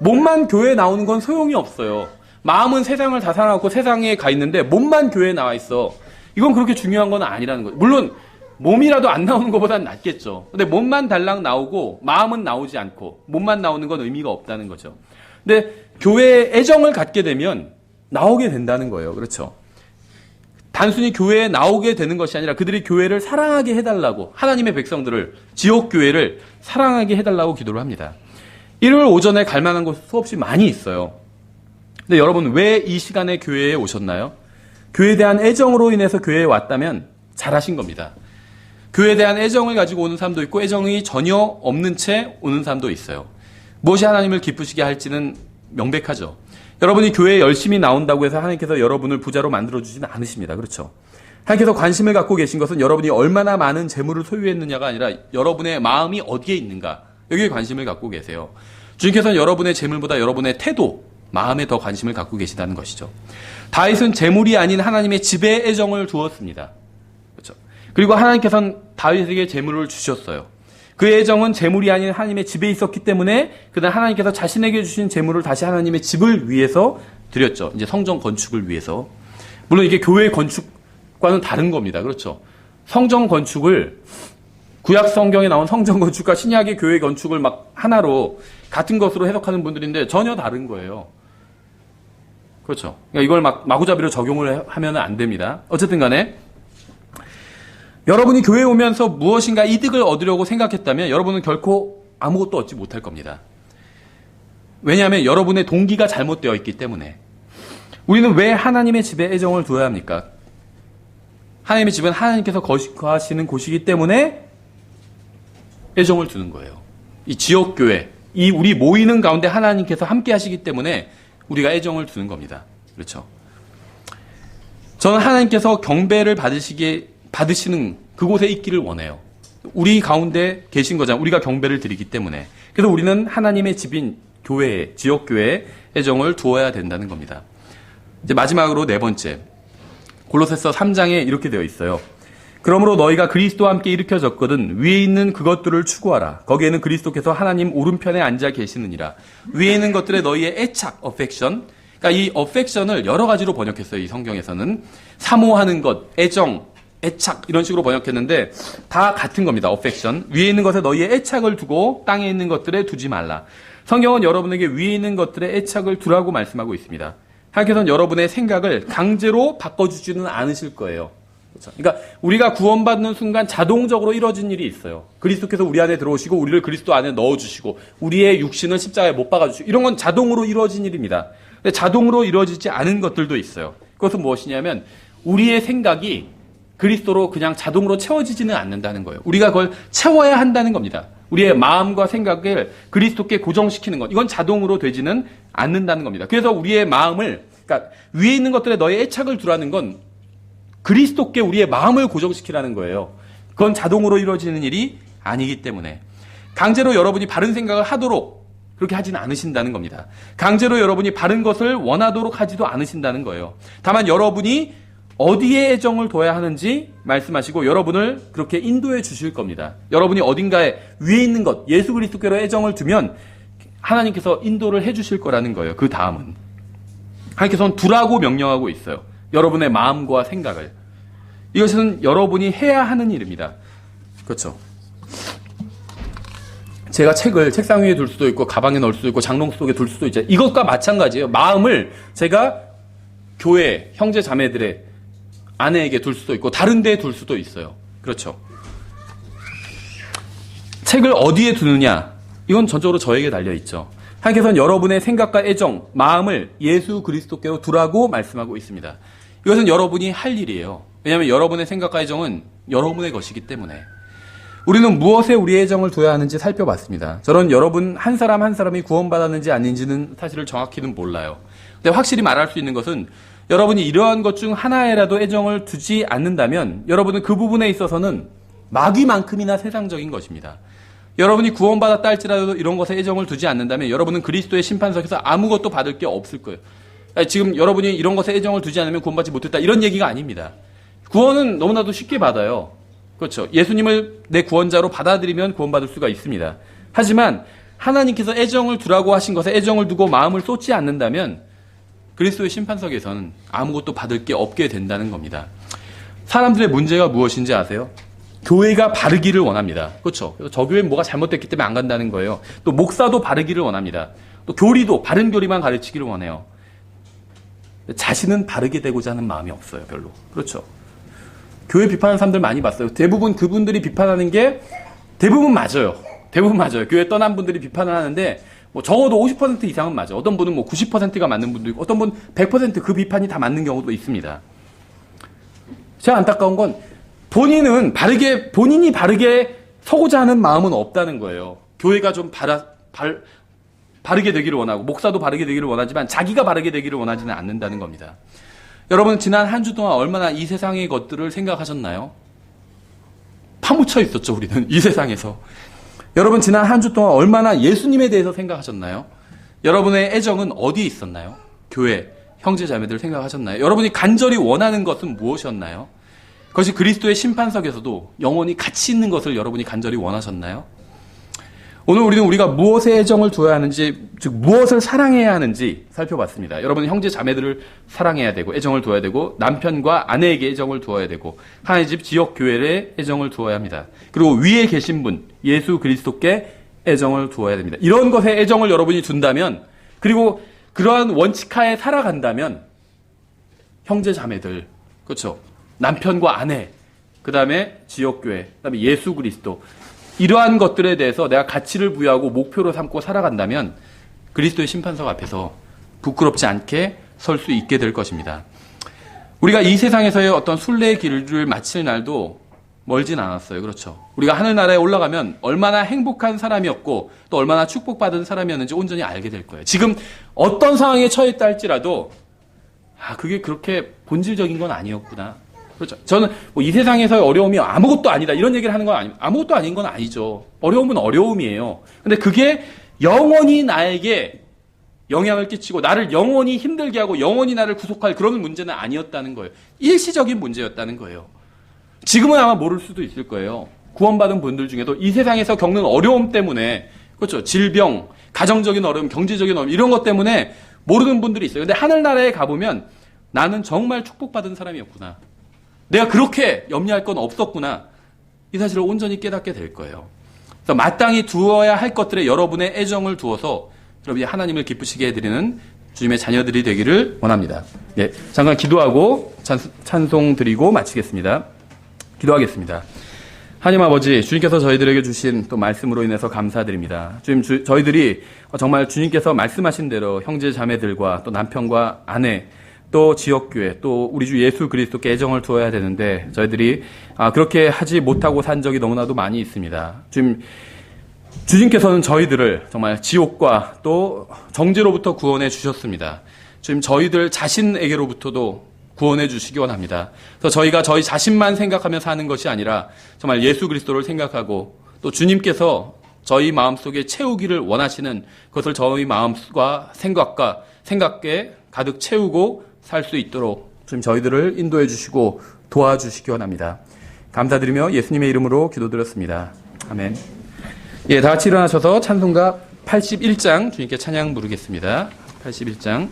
몸만 교회에 나오는 건 소용이 없어요. 마음은 세상을 다 사랑하고 세상에 가 있는데 몸만 교회에 나와 있어. 이건 그렇게 중요한 건 아니라는 거예요. 물론 몸이라도 안 나오는 것보단 낫겠죠. 근데 몸만 달랑 나오고 마음은 나오지 않고 몸만 나오는 건 의미가 없다는 거죠. 근데 교회에 애정을 갖게 되면 나오게 된다는 거예요. 그렇죠. 단순히 교회에 나오게 되는 것이 아니라 그들이 교회를 사랑하게 해달라고, 하나님의 백성들을, 지역교회를 사랑하게 해달라고 기도를 합니다. 일요일 오전에 갈 만한 곳 수없이 많이 있어요. 근데 여러분 왜 이 시간에 교회에 오셨나요? 교회에 대한 애정으로 인해서 교회에 왔다면 잘하신 겁니다. 교회에 대한 애정을 가지고 오는 사람도 있고 애정이 전혀 없는 채 오는 사람도 있어요. 무엇이 하나님을 기쁘시게 할지는 명백하죠. 여러분이 교회에 열심히 나온다고 해서 하나님께서 여러분을 부자로 만들어주지는 않으십니다. 그렇죠? 하나님께서 관심을 갖고 계신 것은 여러분이 얼마나 많은 재물을 소유했느냐가 아니라 여러분의 마음이 어디에 있는가, 여기에 관심을 갖고 계세요. 주님께서는 여러분의 재물보다 여러분의 태도, 마음에 더 관심을 갖고 계시다는 것이죠. 다윗은 재물이 아닌 하나님의 집에 애정을 두었습니다. 그렇죠? 그리고 하나님께서는 다윗에게 재물을 주셨어요. 그 애정은 재물이 아닌 하나님의 집에 있었기 때문에 그는 하나님께서 자신에게 주신 재물을 다시 하나님의 집을 위해서 드렸죠. 이제 성전 건축을 위해서. 물론 이게 교회 건축과는 다른 겁니다. 그렇죠? 성전 건축을 구약 성경에 나온 성전 건축과 신약의 교회 건축을 막 하나로 같은 것으로 해석하는 분들인데 전혀 다른 거예요. 그렇죠? 그러니까 이걸 막 마구잡이로 적용을 하면 안 됩니다. 어쨌든 간에 여러분이 교회에 오면서 무엇인가 이득을 얻으려고 생각했다면 여러분은 결코 아무것도 얻지 못할 겁니다. 왜냐하면 여러분의 동기가 잘못되어 있기 때문에. 우리는 왜 하나님의 집에 애정을 두어야 합니까? 하나님의 집은 하나님께서 거하시는 곳이기 때문에 애정을 두는 거예요. 이 지역교회, 이 우리 모이는 가운데 하나님께서 함께 하시기 때문에 우리가 애정을 두는 겁니다. 그렇죠? 저는 하나님께서 경배를 받으시는 그곳에 있기를 원해요. 우리 가운데 계신 거잖아요. 우리가 경배를 드리기 때문에. 그래서 우리는 하나님의 집인 교회에, 지역교회에 애정을 두어야 된다는 겁니다. 이제 마지막으로 네 번째. 골로새서 3장에 이렇게 되어 있어요. 그러므로 너희가 그리스도와 함께 일으켜졌거든 위에 있는 그것들을 추구하라. 거기에는 그리스도께서 하나님 오른편에 앉아 계시느니라. 위에 있는 것들에 너희의 애착, affection. 그러니까 이 affection을 여러 가지로 번역했어요. 이 성경에서는. 사모하는 것, 애정, 애착 이런 식으로 번역했는데 다 같은 겁니다. affection. 위에 있는 것에 너희의 애착을 두고 땅에 있는 것들에 두지 말라. 성경은 여러분에게 위에 있는 것들에 애착을 두라고 말씀하고 있습니다. 하나님께서는 여러분의 생각을 강제로 바꿔주지는 않으실 거예요. 그렇죠? 그러니까 우리가 구원받는 순간 자동적으로 이루어진 일이 있어요. 그리스도께서 우리 안에 들어오시고 우리를 그리스도 안에 넣어주시고 우리의 육신을 십자가에 못 박아주시고 이런 건 자동으로 이루어진 일입니다. 근데 자동으로 이루어지지 않은 것들도 있어요. 그것은 무엇이냐면 우리의 생각이 그리스도로 그냥 자동으로 채워지지는 않는다는 거예요. 우리가 그걸 채워야 한다는 겁니다. 우리의 마음과 생각을 그리스도께 고정시키는 것. 이건 자동으로 되지는 않는다는 겁니다. 그래서 우리의 마음을, 그러니까 위에 있는 것들에 너의 애착을 두라는 건 그리스도께 우리의 마음을 고정시키라는 거예요. 그건 자동으로 이루어지는 일이 아니기 때문에. 강제로 여러분이 바른 생각을 하도록 그렇게 하지는 않으신다는 겁니다. 강제로 여러분이 바른 것을 원하도록 하지도 않으신다는 거예요. 다만 여러분이 어디에 애정을 둬야 하는지 말씀하시고 여러분을 그렇게 인도해 주실 겁니다. 여러분이 어딘가에 위에 있는 것, 예수 그리스도께로 애정을 두면 하나님께서 인도를 해 주실 거라는 거예요. 그 다음은. 하나님께서는 두라고 명령하고 있어요. 여러분의 마음과 생각을. 이것은 여러분이 해야 하는 일입니다. 그렇죠. 제가 책을 책상 위에 둘 수도 있고 가방에 넣을 수도 있고 장롱 속에 둘 수도 있죠. 이것과 마찬가지예요. 마음을 제가 교회, 형제 자매들의 아내에게 둘 수도 있고 다른 데에 둘 수도 있어요. 그렇죠. 책을 어디에 두느냐, 이건 전적으로 저에게 달려있죠. 하나님께서는 여러분의 생각과 애정, 마음을 예수 그리스도께로 두라고 말씀하고 있습니다. 이것은 여러분이 할 일이에요. 왜냐하면 여러분의 생각과 애정은 여러분의 것이기 때문에. 우리는 무엇에 우리의 애정을 둬야 하는지 살펴봤습니다. 저는 여러분 한 사람 한 사람이 구원받았는지 아닌지는 사실을 정확히는 몰라요. 근데 확실히 말할 수 있는 것은 여러분이 이러한 것 중 하나에라도 애정을 두지 않는다면 여러분은 그 부분에 있어서는 마귀만큼이나 세상적인 것입니다. 여러분이 구원받았다 할지라도 이런 것에 애정을 두지 않는다면 여러분은 그리스도의 심판석에서 아무것도 받을 게 없을 거예요. 지금 여러분이 이런 것에 애정을 두지 않으면 구원받지 못했다 이런 얘기가 아닙니다. 구원은 너무나도 쉽게 받아요. 그렇죠. 예수님을 내 구원자로 받아들이면 구원받을 수가 있습니다. 하지만 하나님께서 애정을 두라고 하신 것에 애정을 두고 마음을 쏟지 않는다면 그리스도의 심판석에서는 아무것도 받을 게 없게 된다는 겁니다. 사람들의 문제가 무엇인지 아세요? 교회가 바르기를 원합니다. 그렇죠. 저 교회는 뭐가 잘못됐기 때문에 안 간다는 거예요. 또 목사도 바르기를 원합니다. 또 교리도 바른 교리만 가르치기를 원해요. 자신은 바르게 되고자 하는 마음이 없어요. 별로. 그렇죠. 교회 비판하는 사람들 많이 봤어요. 대부분 그분들이 비판하는 게 대부분 맞아요. 대부분 맞아요. 교회 떠난 분들이 비판을 하는데 뭐 적어도 50% 이상은 맞아요. 어떤 분은 뭐 90%가 맞는 분도 있고 어떤 분 100% 그 비판이 다 맞는 경우도 있습니다. 제가 안타까운 건 본인이 바르게 서고자 하는 마음은 없다는 거예요. 교회가 좀 바르게 되기를 원하고 목사도 바르게 되기를 원하지만 자기가 바르게 되기를 원하지는 않는다는 겁니다. 여러분 지난 한 주 동안 얼마나 이 세상의 것들을 생각하셨나요? 파묻혀 있었죠. 우리는 이 세상에서. 여러분 지난 한 주 동안 얼마나 예수님에 대해서 생각하셨나요? 여러분의 애정은 어디에 있었나요? 교회, 형제 자매들 생각하셨나요? 여러분이 간절히 원하는 것은 무엇이었나요? 그것이 그리스도의 심판석에서도 영원히 같이 있는 것을 여러분이 간절히 원하셨나요? 오늘 우리는 우리가 무엇에 애정을 두어야 하는지, 즉 무엇을 사랑해야 하는지 살펴봤습니다. 여러분은 형제 자매들을 사랑해야 되고 애정을 두어야 되고 남편과 아내에게 애정을 두어야 되고 하나님 집 지역 교회에 애정을 두어야 합니다. 그리고 위에 계신 분 예수 그리스도께 애정을 두어야 됩니다. 이런 것에 애정을 여러분이 둔다면 그리고 그러한 원칙하에 살아간다면 형제 자매들, 그렇죠? 남편과 아내, 그 다음에 지역교회, 그 다음에 예수 그리스도 이러한 것들에 대해서 내가 가치를 부여하고 목표로 삼고 살아간다면 그리스도의 심판석 앞에서 부끄럽지 않게 설 수 있게 될 것입니다. 우리가 이 세상에서의 어떤 순례의 길을 마칠 날도 멀진 않았어요. 그렇죠. 우리가 하늘나라에 올라가면 얼마나 행복한 사람이었고 또 얼마나 축복받은 사람이었는지 온전히 알게 될 거예요. 지금 어떤 상황에 처했다 할지라도 그게 그렇게 본질적인 건 아니었구나. 그렇죠. 저는 뭐 이 세상에서의 어려움이 아무것도 아니다 이런 얘기를 하는 건 아무것도 아닌 건 아니죠. 어려움은 어려움이에요. 근데 그게 영원히 나에게 영향을 끼치고 나를 영원히 힘들게 하고 영원히 나를 구속할 그런 문제는 아니었다는 거예요. 일시적인 문제였다는 거예요. 지금은 아마 모를 수도 있을 거예요. 구원받은 분들 중에도 이 세상에서 겪는 어려움 때문에, 그렇죠. 질병, 가정적인 어려움, 경제적인 어려움 이런 것 때문에 모르는 분들이 있어요. 근데 하늘나라에 가보면 나는 정말 축복받은 사람이었구나. 내가 그렇게 염려할 건 없었구나. 이 사실을 온전히 깨닫게 될 거예요. 그래서 마땅히 두어야 할 것들에 여러분의 애정을 두어서 여러분이 하나님을 기쁘시게 해드리는 주님의 자녀들이 되기를 원합니다. 네, 잠깐 기도하고 찬송 드리고 마치겠습니다. 기도하겠습니다. 하나님 아버지, 주님께서 저희들에게 주신 또 말씀으로 인해서 감사드립니다. 주님, 저희들이 정말 주님께서 말씀하신 대로 형제 자매들과 또 남편과 아내, 또 지역교회, 또 우리 주 예수 그리스도께 애정을 두어야 되는데 저희들이 그렇게 하지 못하고 산 적이 너무나도 많이 있습니다. 주님께서는 저희들을 정말 지옥과 또 정죄로부터 구원해 주셨습니다. 지금 저희들 자신에게로부터도 구원해 주시기 원합니다. 그래서 저희가 저희 자신만 생각하며 사는 것이 아니라 정말 예수 그리스도를 생각하고 또 주님께서 저희 마음속에 채우기를 원하시는 그것을 저희 마음과 생각에 가득 채우고 살 수 있도록 지금 저희들을 인도해 주시고 도와주시기 원합니다. 감사드리며 예수님의 이름으로 기도드렸습니다. 아멘. 예, 다 같이 일어나셔서 찬송가 81장 주님께 찬양 부르겠습니다. 81장.